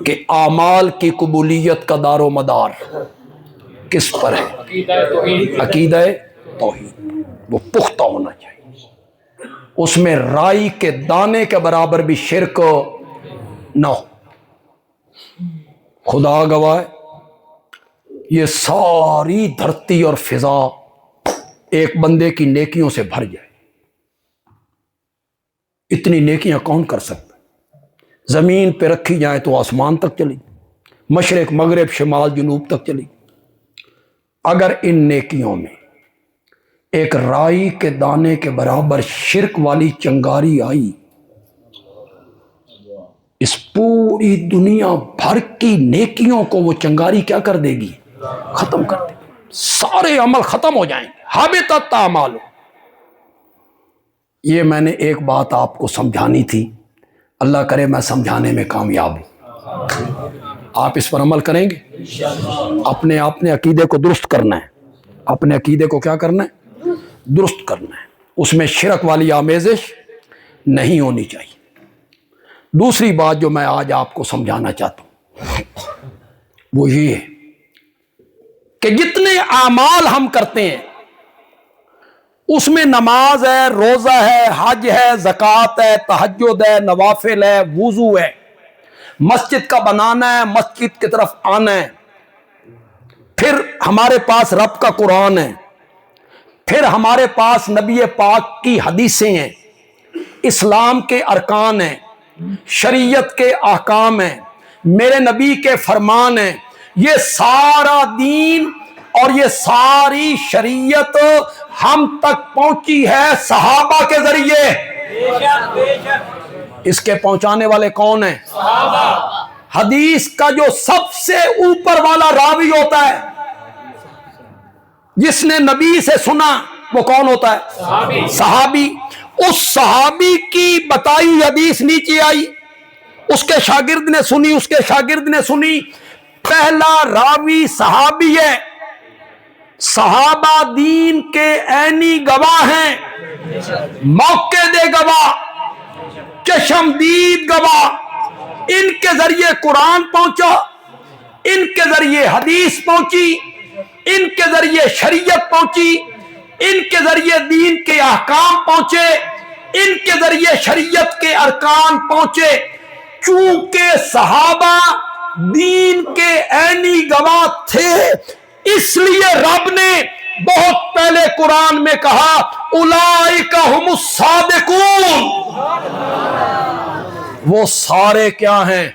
کہ اعمال کی قبولیت کا دار و مدار کس پر ہے؟ عقیدہ توحید وہ پختہ ہونا چاہیے اس میں رائی کے دانے کے برابر بھی شرک نہ ہو. خدا گواہ یہ ساری دھرتی اور فضا ایک بندے کی نیکیوں سے بھر جائے اتنی نیکیاں کون کر سکتا زمین پہ رکھی جائیں تو آسمان تک چلی مشرق مغرب شمال جنوب تک چلی. اگر ان نیکیوں میں ایک رائی کے دانے کے برابر شرک والی چنگاری آئی اس پوری دنیا بھر کی نیکیوں کو وہ چنگاری کیا کر دے گی؟ ختم کر دے گی. سارے عمل ختم ہو جائیں گے حبطت اعمال. یہ میں نے ایک بات آپ کو سمجھانی تھی اللہ کرے میں سمجھانے میں کامیاب ہوں. آپ اس پر عمل کریں گے اپنے عقیدے کو درست کرنا ہے اپنے عقیدے کو کیا کرنا ہے درست کرنا ہے اس میں شرک والی آمیزش نہیں ہونی چاہیے. دوسری بات جو میں آج آپ کو سمجھانا چاہتا ہوں وہ یہ ہے کہ جتنے اعمال ہم کرتے ہیں اس میں نماز ہے روزہ ہے حج ہے زکوٰۃ ہے تہجد ہے نوافل ہے وضو ہے مسجد کا بنانا ہے مسجد کی طرف آنا ہے پھر ہمارے پاس رب کا قرآن ہے پھر ہمارے پاس نبی پاک کی حدیثیں ہیں اسلام کے ارکان ہیں شریعت کے احکام ہیں میرے نبی کے فرمان ہیں. یہ سارا دین اور یہ ساری شریعت ہم تک پہنچی ہے صحابہ کے ذریعے. اس کے پہنچانے والے کون ہیں؟ صحابہ. حدیث کا جو سب سے اوپر والا راوی ہوتا ہے جس نے نبی سے سنا وہ کون ہوتا ہے؟ صحابی. اس صحابی کی بتائی حدیث نیچے آئی اس کے شاگرد نے سنی اس کے شاگرد نے سنی پہلا راوی صحابی ہے. صحابہ دین کے عینی گواہ ہیں موقع دے گواہ چشمدید گواہ. ان کے ذریعے قرآن پہنچا ان کے ذریعے حدیث پہنچی ان کے ذریعے شریعت پہنچی ان کے ذریعے دین کے احکام پہنچے ان کے ذریعے شریعت کے ارکان پہنچے. چونکہ صحابہ دین کے عینی گواہ تھے اس لیے رب نے بہت پہلے قرآن میں کہا اولئک ھم الصادقون. وہ سارے کیا ہیں؟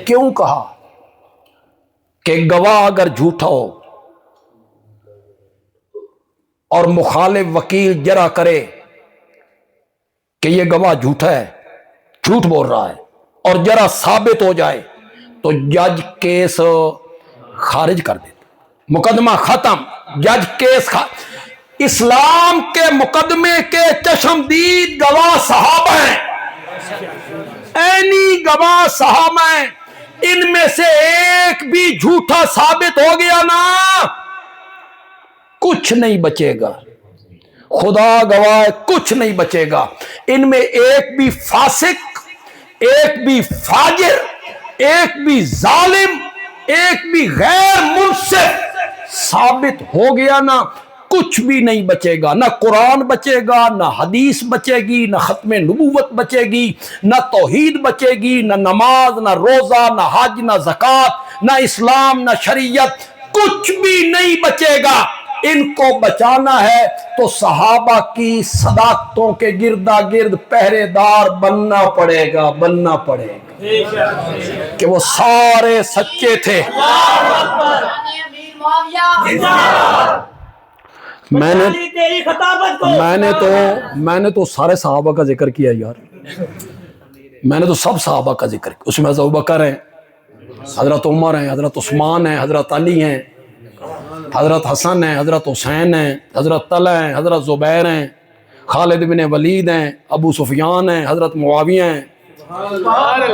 کیوں کہا؟ کہ گواہ اگر جھوٹا ہو اور مخالف وکیل جرا کرے کہ یہ گواہ جھوٹا ہے، جھوٹ بول رہا ہے، اور جرا ثابت ہو جائے تو جج کیس خارج کر دیتا، مقدمہ ختم، جج کیس اسلام کے مقدمے کے چشمدید گواہ صحابہ ہیں، عینی گواہ صحابہ ہیں، ان میں سے ایک بھی جھوٹا ثابت ہو گیا نا کچھ نہیں بچے گا، خدا گواہ کچھ نہیں بچے گا، ان میں ایک بھی فاسق، ایک بھی فاجر، ایک بھی ظالم، ایک بھی غیر منصف ثابت ہو گیا نا کچھ بھی نہیں بچے گا، نہ قرآن بچے گا، نہ حدیث بچے گی، نہ ختم نبوت بچے گی، نہ توحید بچے گی، نہ نماز، نہ روزہ، نہ حج، نہ زکوٰۃ، نہ اسلام، نہ شریعت، کچھ بھی نہیں بچے گا۔ ان کو بچانا ہے تو صحابہ کی صداقتوں کے گردا گرد پہرے دار بننا پڑے گا، بننا پڑے گا کہ وہ سارے سچے تھے۔ میں نے تو سارے صحابہ کا ذکر کیا یار، میں نے تو سب صحابہ کا ذکر کیا، اس میں حضرت ابوبکر ہیں، حضرت عمر ہیں، حضرت عثمان ہیں، حضرت علی ہیں، حضرت حسن ہیں، حضرت حسین ہیں، حضرت طلحہ ہیں، حضرت زبیر ہیں، خالد بن ولید ہیں، ابو سفیان ہیں، حضرت معاویہ ہیں،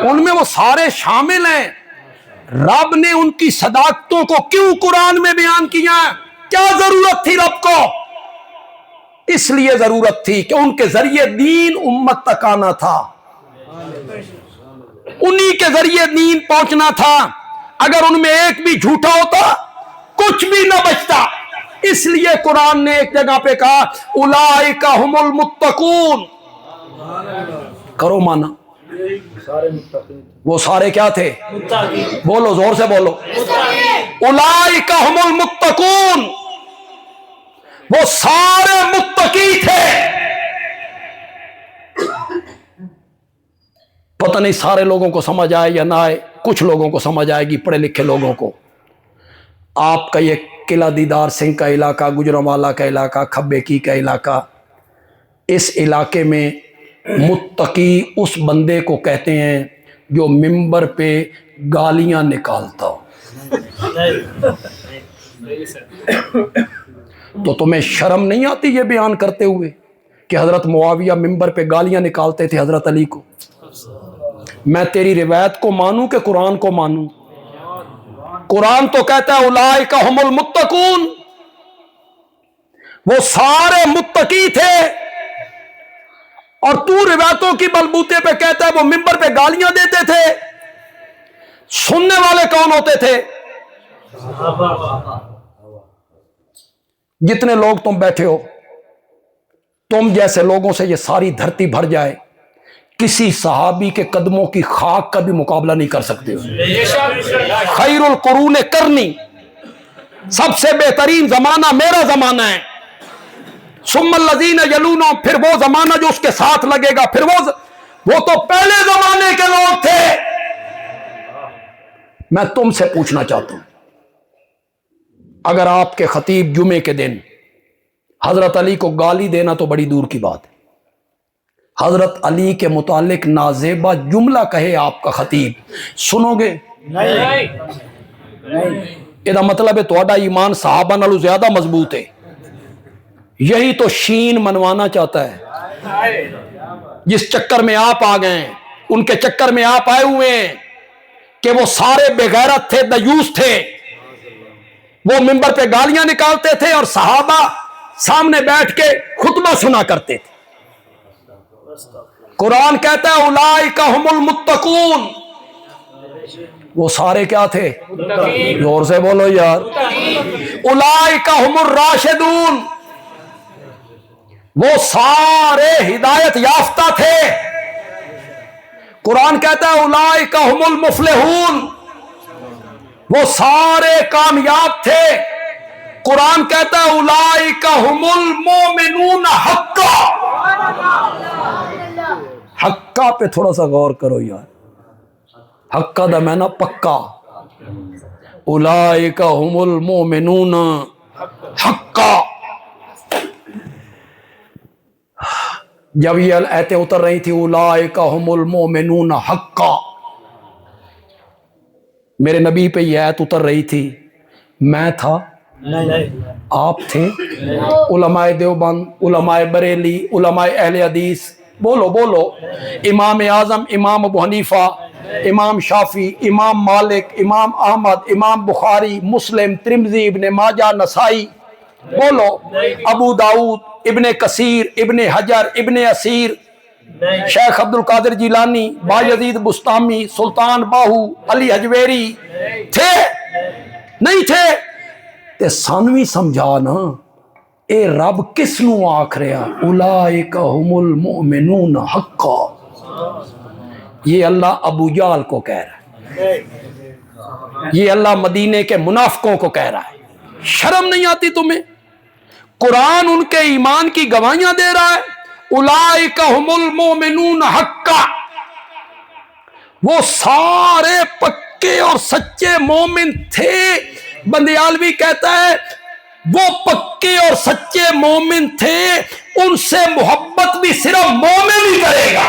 ان میں وہ سارے شامل ہیں۔ رب نے ان کی صداقتوں کو کیوں قرآن میں بیان کیا؟ کیا ضرورت تھی رب کو؟ اس لیے ضرورت تھی کہ ان کے ذریعے دین امت تک آنا تھا، انہی کے ذریعے دین پہنچنا تھا۔ اگر ان میں ایک بھی جھوٹا ہوتا کچھ بھی نہ بچتا، اس لیے قرآن نے ایک جگہ پہ کہا اولئک ھم المتقون، کرو مانا، وہ سارے کیا تھے؟ بولو زور سے بولو، اولئک ھم المتقون، وہ سارے متقی تھے۔ پتہ نہیں سارے لوگوں کو سمجھ آئے یا نہ آئے، کچھ لوگوں کو سمجھ آئے گی، پڑھے لکھے لوگوں کو۔ آپ کا یہ قلعہ دیدار سنگھ کا علاقہ، گجرانوالہ کا علاقہ، کھبے کی کا علاقہ، اس علاقے میں متقی اس بندے کو کہتے ہیں جو ممبر پہ گالیاں نکالتا ہو۔ تو تمہیں شرم نہیں آتی یہ بیان کرتے ہوئے کہ حضرت معاویہ ممبر پہ گالیاں نکالتے تھے حضرت علی کو؟ میں تیری روایت کو مانوں کہ قرآن کو مانوں؟ قرآن تو کہتا ہے اولئک ھم المتقون، وہ سارے متقی تھے، اور تو روایتوں کی بلبوتے پہ کہتا ہے وہ ممبر پہ گالیاں دیتے تھے۔ سننے والے کون ہوتے تھے؟ جتنے لوگ تم بیٹھے ہو، تم جیسے لوگوں سے یہ ساری دھرتی بھر جائے، کسی صحابی کے قدموں کی خاک کا بھی مقابلہ نہیں کر سکتے۔ خیر القرون کرنی، سب سے بہترین زمانہ میرا زمانہ ہے، ثم الذین یلونہم، پھر وہ زمانہ جو اس کے ساتھ لگے گا، پھر وہ تو پہلے زمانے کے لوگ تھے۔ میں تم سے پوچھنا چاہتا ہوں، اگر آپ کے خطیب جمعے کے دن حضرت علی کو گالی دینا تو بڑی دور کی بات ہے، حضرت علی کے متعلق نازیبا جملہ کہے آپ کا خطیب، سنو گے؟ نہیں۔ یہ مطلب ہے تھوڑا ایمان صحابہ نالو زیادہ مضبوط ہے۔ یہی تو شین منوانا چاہتا ہے، جس چکر میں آپ آ گئے ہیں، ان کے چکر میں آپ آئے ہوئے ہیں کہ وہ سارے بے غیرت تھے، دیوس تھے، وہ ممبر پہ گالیاں نکالتے تھے اور صحابہ سامنے بیٹھ کے خطبہ سنا کرتے تھے۔ قرآن کہتا ہے اولئک ھم المتقون، وہ سارے کیا تھے؟ زور سے بولو یار، اولئک ھم الراشدون، وہ سارے ہدایت یافتہ تھے۔ قرآن کہتا ہے اولئک ھم المفلحون، وہ سارے کامیاب تھے۔ قرآن کہتا ہے اولئک ھم المؤمنون حقا، حقا پہ تھوڑا سا غور کرو یار، حقا دا معنی پکا، اولئک هم المؤمنون حقا. جب یہ آیتیں اتر رہی تھی اولئک هم المؤمنون حقا، میرے نبی پہ یہ آیت اتر رہی تھی، میں تھا، آپ تھے، علماء دیوبند، علماء بریلی، علماء اہل حدیث، بولو بولو، امام اعظم امام ابو حنیفہ، امام شافعی، امام مالک، امام احمد، امام بخاری، مسلم، ترمذی، ابن ماجہ، نسائی، بولو، ابو داؤد، ابن کثیر، ابن حجر، ابن اسیر، شیخ عبد القادر جیلانی، بایزید بستامی، سلطان باہو، علی حجویری، تھے نہیں تھے؟ تے سانوی سمجھا نا، اے رب کس نو آکھ رہا اولئک هم المؤمنون حقا. یہ اللہ ابو جہل کو کہہ رہا ہے، یہ اللہ مدینے کے منافقوں کو کہہ رہا ہے. شرم نہیں آتی تمہیں؟ قرآن ان کے ایمان کی گواہیاں دے رہا ہے. اولئک هم المؤمنون حقا، وہ سارے پکے اور سچے مومن تھے. بندیالوی کہتا ہے وہ پکے اور سچے مومن تھے، ان سے محبت بھی صرف مومن ہی کرے گا،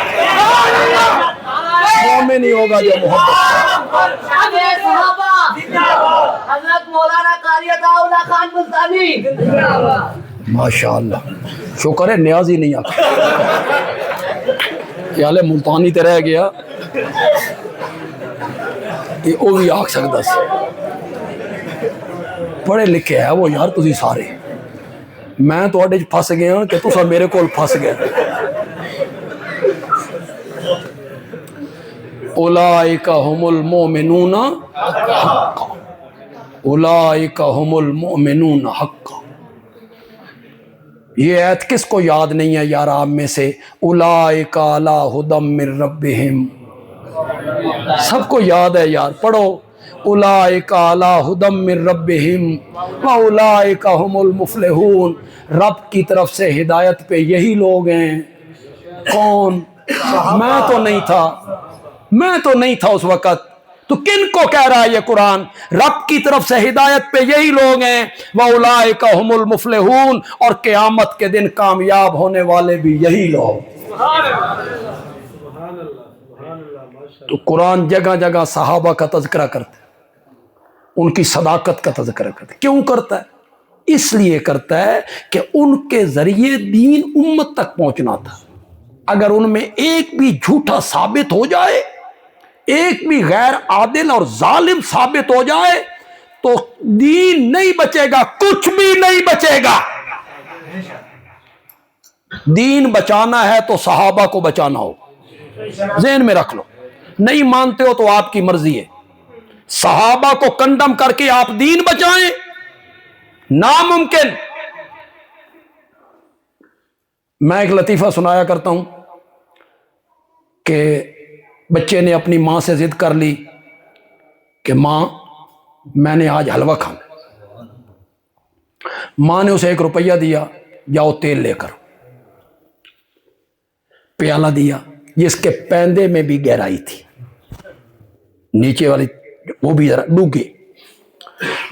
مومن ہی ہوگا جو محبت. حضرت مولانا قاری عطا اللہ خان ملتانی، ماشاء اللہ، شکر ہے نیاز ہی نہیں آتا. کیا لے ملتانی تے رہ گیا، یہ وہ بھی آکھ سکتا سی. پڑھے لکھے ہے وہ یار تسی سارے، میں تواڈے وچ پھس گیا کہ تساں میرے کول پھس گئے. اولئک هم المؤمنون حقا، اولئک هم المؤمنون حقا. یہ آیت کس کو یاد نہیں ہے یار آپ میں سے؟ اولئک علی ھدی من ربہم، سب کو یاد ہے یار، پڑھو اولئک علی ھدی من ربہم واولئک ھم المفلحون. رب کی طرف سے ہدایت پہ یہی لوگ ہیں. کون؟ میں تو نہیں تھا، میں تو نہیں تھا اس وقت. تو کن کو کہہ رہا ہے یہ قرآن؟ رب کی طرف سے ہدایت پہ یہی لوگ ہیں. واولئک ھم المفلحون، اور قیامت کے دن کامیاب ہونے والے بھی یہی لوگ. تو قرآن جگہ جگہ صحابہ کا تذکرہ کرتا ہے، ان کی صداقت کا تذکرہ کرتا ہے. کیوں کرتا ہے؟ اس لیے کرتا ہے کہ ان کے ذریعے دین امت تک پہنچنا تھا. اگر ان میں ایک بھی جھوٹا ثابت ہو جائے، ایک بھی غیر عادل اور ظالم ثابت ہو جائے تو دین نہیں بچے گا، کچھ بھی نہیں بچے گا. دین بچانا ہے تو صحابہ کو بچانا ہو، ذہن میں رکھ لو. نہیں مانتے ہو تو آپ کی مرضی ہے. صحابہ کو کنڈم کر کے آپ دین بچائیں، ناممکن. میں ایک لطیفہ سنایا کرتا ہوں کہ بچے نے اپنی ماں سے ضد کر لی کہ ماں میں نے آج حلوہ کھانا. ماں نے اسے 1 روپیہ دیا، جاؤ تیل لے کر. پیالہ دیا جس کے پیندے میں بھی گہرائی تھی، نیچے والی وہ بھی ذرا ڈوگے.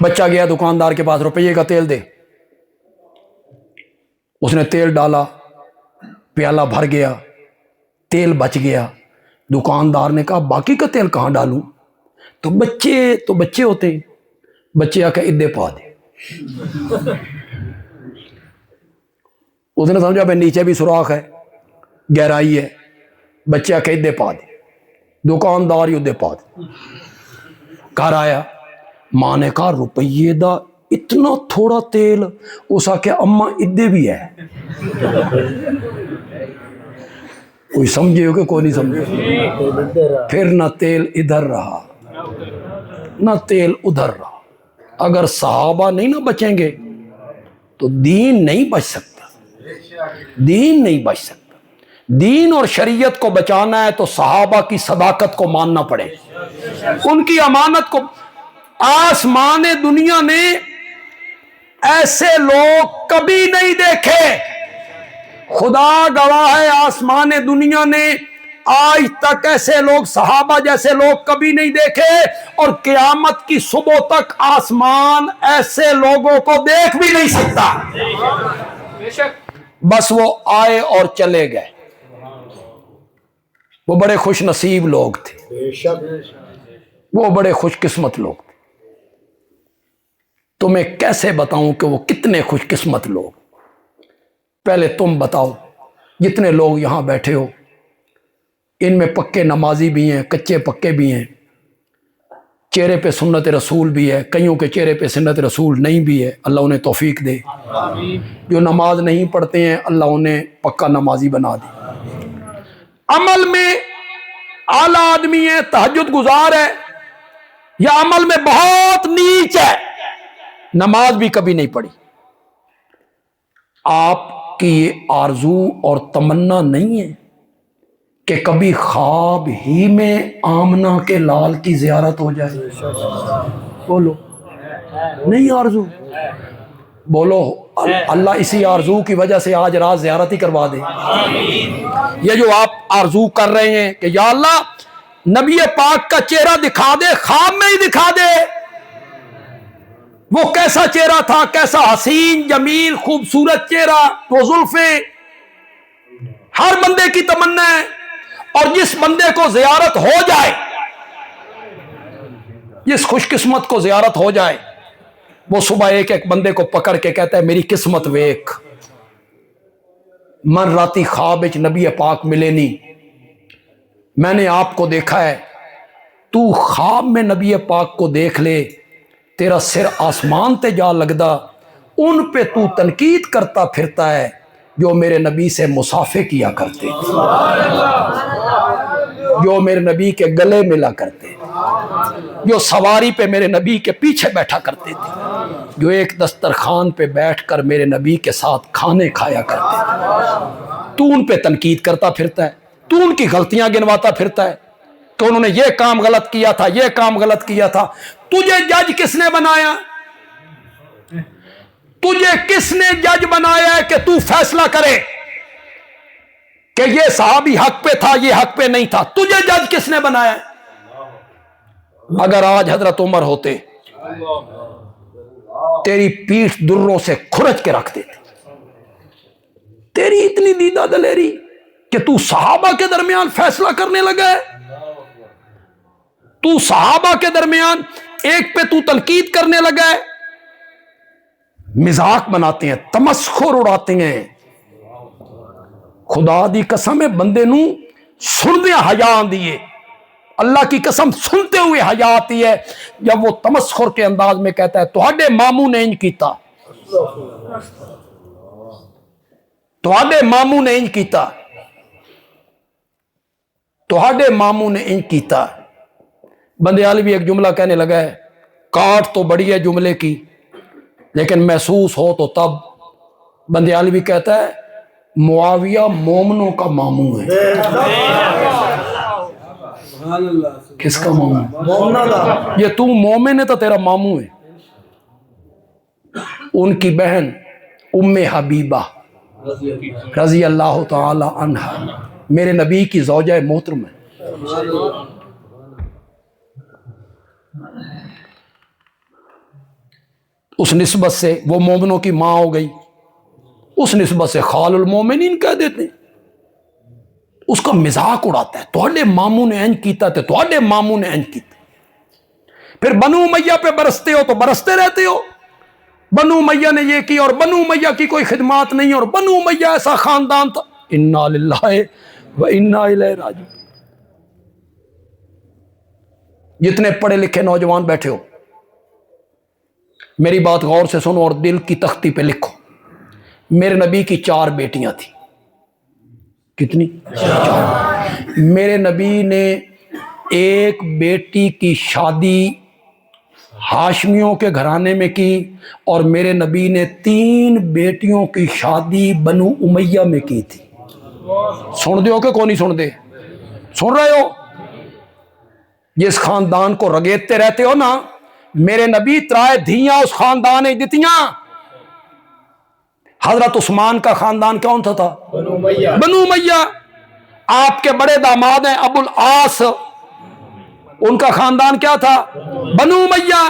بچہ گیا دکاندار کے پاس، روپیے کا تیل دے. اس نے تیل ڈالا، پیالہ بھر گیا، تیل بچ گیا. دکاندار نے کہا باقی کا تیل کہاں ڈالوں؟ تو بچے ہوتے ہیں، بچے آ کے ادے پا دے. اس نے سمجھا بھائی نیچے بھی سوراخ ہے، گہرائی ہے، بچے آ کے ادے پا دے. دکاندار ہی ادے پا دے. گھر آیا، ماں نے کہا روپیے دا اتنا تھوڑا تیل؟ اس آ کے اماں ادے بھی ہے. کوئی سمجھے ہو کہ کوئی نہیں سمجھے؟ پھر نہ تیل ادھر رہا نہ تیل ادھر رہا. اگر صحابہ نہیں نہ بچیں گے تو دین نہیں بچ سکتا، دین نہیں بچ سکتا. دین اور شریعت کو بچانا ہے تو صحابہ کی صداقت کو ماننا پڑے، ان کی امانت کو. آسمان دنیا نے ایسے لوگ کبھی نہیں دیکھے، خدا گواہ ہے. آسمان دنیا نے آج تک ایسے لوگ صحابہ جیسے لوگ کبھی نہیں دیکھے، اور قیامت کی صبح تک آسمان ایسے لوگوں کو دیکھ بھی نہیں سکتا۔ بس وہ آئے اور چلے گئے، وہ بڑے خوش نصیب لوگ تھے، وہ بڑے خوش قسمت لوگ تھے۔ تمہیں کیسے بتاؤں کہ وہ کتنے خوش قسمت لوگ؟ پہلے تم بتاؤ، جتنے لوگ یہاں بیٹھے ہو ان میں پکے نمازی بھی ہیں، کچے پکے بھی ہیں، چہرے پہ سنت رسول بھی ہے، کئیوں کے چہرے پہ سنت رسول نہیں بھی ہے، اللہ انہیں توفیق دے۔ جو نماز نہیں پڑھتے ہیں اللہ انہیں پکا نمازی بنا دے۔ عمل میں اعلیٰ آدمی ہے، تہجد گزار ہے، یا عمل میں بہت نیچ ہے، نماز بھی کبھی نہیں پڑھی۔ آپ کی یہ آرزو اور تمنا نہیں ہے کہ کبھی خواب ہی میں آمنہ کے لال کی زیارت ہو جائے؟ بولو، نہیں آرزو؟ بولو اللہ اسی آرزو کی وجہ سے آج رات زیارت ہی کروا دے۔ یہ جو آپ آرزو کر رہے ہیں کہ یا اللہ نبی پاک کا چہرہ دکھا دے، خواب میں ہی دکھا دے، وہ کیسا چہرہ تھا، کیسا حسین جمیل خوبصورت چہرہ، وہ زلفیں، ہر بندے کی تمنا ہے۔ اور جس بندے کو زیارت ہو جائے، جس خوش قسمت کو زیارت ہو جائے، وہ صبح ایک ایک بندے کو پکڑ کے کہتا ہے میری قسمت ویکھ، من راتی خواب وچ نبی پاک ملے نہیں، میں نے آپ کو دیکھا ہے، تو خواب میں نبی پاک کو دیکھ لے، تیرا سر آسمان تے جا لگدا، ان پہ تو تنقید کرتا پھرتا ہے جو میرے نبی سے مصافحہ کیا کرتے، جو میرے نبی کے گلے ملا کرتے، جو سواری پہ میرے نبی کے پیچھے بیٹھا کرتے تھے، جو ایک دسترخوان پہ بیٹھ کر میرے نبی کے ساتھ کھانے کھایا کرتے تھے۔ تو ان پہ تنقید کرتا پھرتا ہے، تو ان کی غلطیاں گنواتا پھرتا ہے کہ انہوں نے یہ کام غلط کیا تھا، یہ کام غلط کیا تھا۔ تجھے جج کس نے بنایا؟ تجھے کس نے جج بنایا ہے کہ تو فیصلہ کرے کہ یہ صحابی حق پہ تھا، یہ حق پہ نہیں تھا؟ تجھے جج کس نے بنایا ہے؟ اگر آج حضرت عمر ہوتے تیری پیٹھ دروں سے کھرچ کے رکھ دیتے۔ تیری اتنی دیدہ دلیری کہ تو صحابہ کے درمیان فیصلہ کرنے لگا ہے، تو صحابہ کے درمیان ایک پہ تو تنقید کرنے لگا ہے، مذاق بناتے ہیں، تمسخر اڑاتے ہیں۔ خدا دی قسم ہے بندے نو سندے حیا آندی ہے، اللہ کی قسم سنتے ہوئے حیا آتی ہے جب وہ تمسخر کے انداز میں کہتا ہے تہاڈے ماموں نے انج کیتا، تہاڈے ماموں نے انج کیتا، تہاڈے ماموں نے انج کیتا۔ بندیال بھی ایک جملہ کہنے لگا ہے، کاٹ تو بڑی ہے جملے کی لیکن محسوس ہو تو تب۔ بندیال بھی کہتا ہے معاویہ مومنوں کا ماموں ہے۔ کس کا ماموں؟ یہ تو مومن ہے تو تیرا ماموں ہے۔ ان کی بہن ام حبیبہ رضی اللہ تعالی عنہا میرے نبی کی زوجہ محترم ہے۔ اس نسبت سے وہ مومنوں کی ماں ہو گئی، اس نسبت سے خال المومنین کہہ دیتے ہیں۔ اس کا مذاق اڑاتا ہے، تہاڈے ماموں نے انج کیتا تے تہاڈے ماموں نے انج کیتا۔ پھر بنو امیہ پہ برستے ہو تو برستے رہتے ہو، بنو امیہ نے یہ کی اور بنو امیہ کی کوئی خدمات نہیں، اور بنو امیہ ایسا خاندان تھا۔ انا للہ و انا الیہ راجعون۔ جتنے پڑھے لکھے نوجوان بیٹھے ہو میری بات غور سے سنو اور دل کی تختی پہ لکھو۔ میرے نبی کی 4 بیٹیاں تھیں۔ کتنی؟ 4۔ میرے نبی نے ایک بیٹی کی شادی ہاشمیوں کے گھرانے میں کی، اور میرے نبی نے 3 بیٹیوں کی شادی بنو امیہ میں کی تھی۔ سن دے ہو کہ کون نہیں سن دے؟ سن رہے ہو؟ جس خاندان کو رگیتے رہتے ہو نا، میرے نبی 3 دھیاں اس خاندان نے دتیاں۔ حضرت عثمان کا خاندان کون سا تھا؟ بنو امیہ۔ آپ کے بڑے داماد ہیں ابو العاص، ان کا خاندان کیا تھا؟ بنو امیہ۔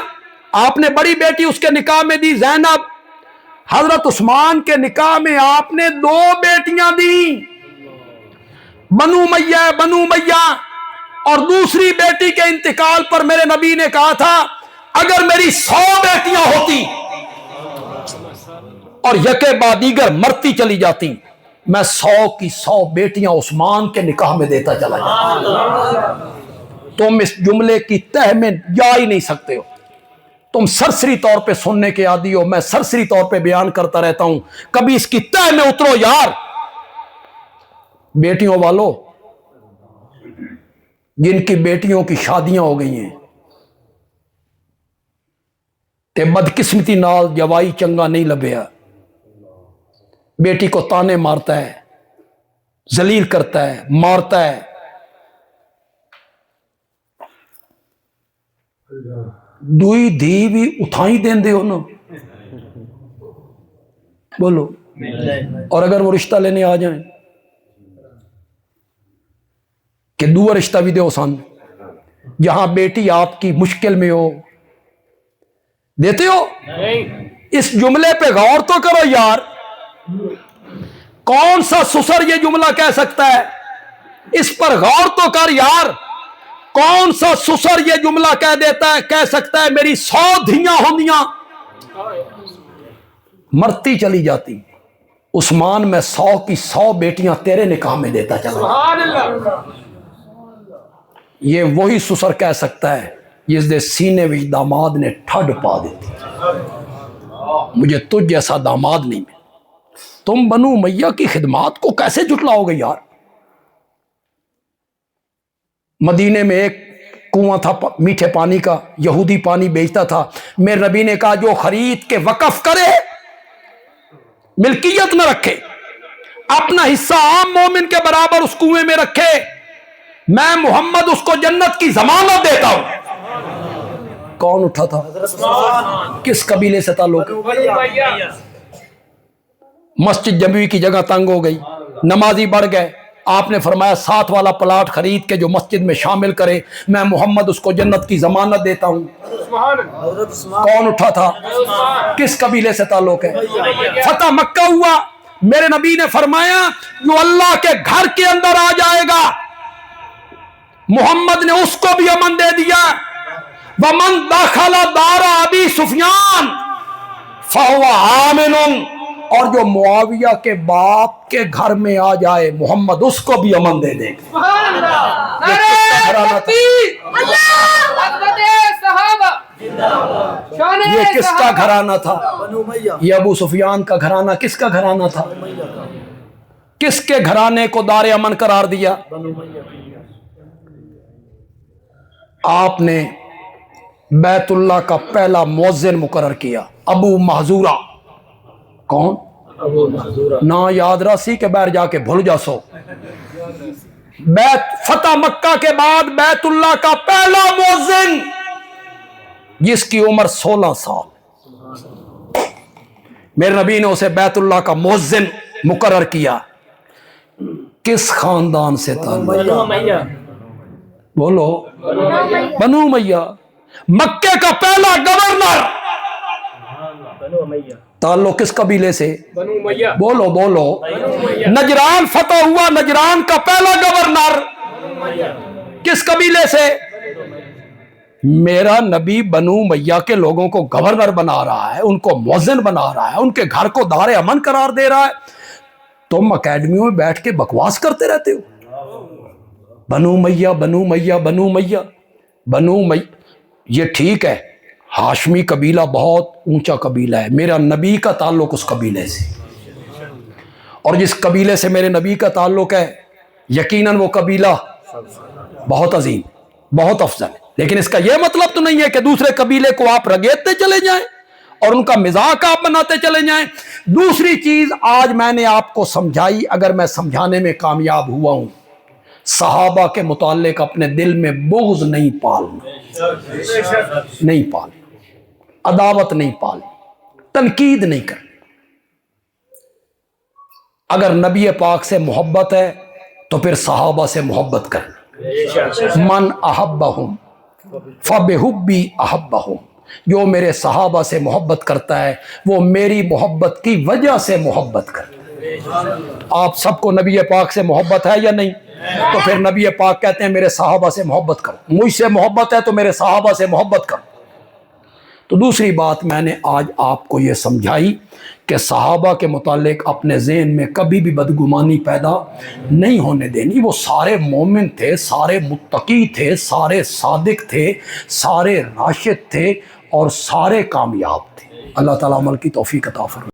آپ نے بڑی بیٹی اس کے نکاح میں دی زینب۔ حضرت عثمان کے نکاح میں آپ نے 2 بیٹیاں دی، بنو امیہ۔ اور دوسری بیٹی کے انتقال پر میرے نبی نے کہا تھا اگر میری 100 بیٹیاں ہوتی اور یکے بعد دیگر مرتی چلی جاتی، میں 100 کی 100 بیٹیاں عثمان کے نکاح میں دیتا چلا جاتا۔ تم اس جملے کی تہ میں جا ہی نہیں سکتے ہو، تم سرسری طور پہ سننے کے عادی ہو، میں سرسری طور پہ بیان کرتا رہتا ہوں، کبھی اس کی تہ میں اترو یار۔ بیٹیوں والو جن کی بیٹیوں کی شادیاں ہو گئی ہیں تے بدقسمتی نال جوائی چنگا نہیں لبیا، بیٹی کو تانے مارتا ہے، ذلیل کرتا ہے، مارتا ہے، دوئی دھی بھی اٹھائی دین دے ہو نا، بولو۔ اور اگر وہ رشتہ لینے آ جائیں کہ دو رشتہ بھی دے ہو سان، جہاں بیٹی آپ کی مشکل میں ہو، دیتے ہو؟ اس جملے پہ غور تو کرو یار، کون سا سسر یہ جملہ کہہ سکتا ہے؟ اس پر غور تو کر یار، کون سا سسر یہ جملہ کہہ سکتا ہے میری 100 دھیاں ہوندیاں مرتی چلی جاتی، عثمان میں 100 کی 100 بیٹیاں تیرے نکاح میں دیتا چلا۔ یہ وہی سسر کہہ سکتا ہے جس دے سینے وچ داماد نے ٹھڈ پا دیتی، مجھے تجھ جیسا داماد نہیں ملا۔ تم بنو امیہ کی خدمات کو کیسے جھٹلاؤ گے یار؟ مدینے میں ایک کنواں تھا میٹھے پانی کا، یہودی پانی بیچتا تھا، میرے نبی نے کہا جو خرید کے وقف کرے، ملکیت نہ رکھے، اپنا حصہ عام مومن کے برابر اس کنویں میں رکھے، میں محمد اس کو جنت کی ضمانت دیتا ہوں۔ کون اٹھا تھا؟ کس قبیلے سے تعلق؟ مسجد جمعی کی جگہ تنگ ہو گئی، نمازی بڑھ گئے، آپ نے فرمایا 7 والا پلاٹ خرید کے جو مسجد میں شامل کرے، میں محمد اس کو جنت کی ضمانت دیتا ہوں۔ کون اٹھا تھا؟ کس قبیلے سے تعلق ہے؟ فتح مکہ ہوا، میرے نبی نے فرمایا جو اللہ کے گھر کے اندر آ جائے گا محمد نے اس کو بھی امن دے دیا۔ وَمَن دَخَلَ دَارَ أَبِي سُفْيَانَ فَهُوَ آمِنٌ، اور جو معاویہ کے باپ کے گھر میں آ جائے محمد اس کو بھی امن دے دے گا۔ یہ کس کا گھرانہ تھا؟ یہ ابو سفیان کا گھرانہ کس کا گھرانہ تھا؟ کس کے گھرانے کو دار امن قرار دیا؟ آپ نے بیت اللہ کا پہلا مؤذن مقرر کیا، ابو محذورہ۔ کون؟ نہ یاد رسی کہ باہر جا کے بھول جا سو۔ فتح مکہ کے بعد بیت اللہ کا پہلا مؤذن جس کی عمر 16 سال، میرے نبی نے اسے بیت اللہ کا مؤذن مقرر کیا۔ کس خاندان سے تعلق؟ بولو، بنو امیہ۔ مکے کا پہلا گورنر تعلق کس قبیلے سے؟ بولو بولو۔ نجران فتح ہوا، نجران کا پہلا گورنر کس قبیلے سے؟ میرا نبی بنو امیہ کے لوگوں کو گورنر بنا رہا ہے، ان کو مؤذن بنا رہا ہے، ان کے گھر کو دار امن قرار دے رہا ہے، تم اکیڈمیوں میں بیٹھ کے بکواس کرتے رہتے ہو۔ بنو امیہ بنو امیہ بنو امیہ بنو امیہ، یہ ٹھیک ہے، ہاشمی قبیلہ بہت اونچا قبیلہ ہے، میرا نبی کا تعلق اس قبیلے سے، اور جس قبیلے سے میرے نبی کا تعلق ہے یقیناً وہ قبیلہ بہت عظیم، بہت افضل ہے، لیکن اس کا یہ مطلب تو نہیں ہے کہ دوسرے قبیلے کو آپ رگیدتے چلے جائیں اور ان کا مذاق آپ بناتے چلے جائیں۔ دوسری چیز آج میں نے آپ کو سمجھائی، اگر میں سمجھانے میں کامیاب ہوا ہوں، صحابہ کے متعلق اپنے دل میں بغض نہیں پالنا، نہیں پالنا، عداوت نہیں پالنا، تنقید نہیں کرنا۔ اگر نبی پاک سے محبت ہے تو پھر صحابہ سے محبت کرنا. من احبہم فبحبی احبہم، جو میرے صحابہ سے محبت کرتا ہے وہ میری محبت کی وجہ سے محبت کرتا ہے. آپ سب کو نبی پاک سے محبت ہے یا نہیں؟ تو پھر نبی پاک کہتے ہیں میرے صحابہ سے محبت کرو. مجھ سے محبت ہے تو میرے صحابہ سے محبت کرو. تو دوسری بات میں نے آج آپ کو یہ سمجھائی کہ صحابہ کے متعلق اپنے ذہن میں کبھی بھی بدگمانی پیدا نہیں ہونے دینی. وہ سارے مومن تھے، سارے متقی تھے، سارے صادق تھے، سارے راشد تھے اور سارے کامیاب تھے. اللہ تعالیٰ عمل کی توفیق عطا فرمائے.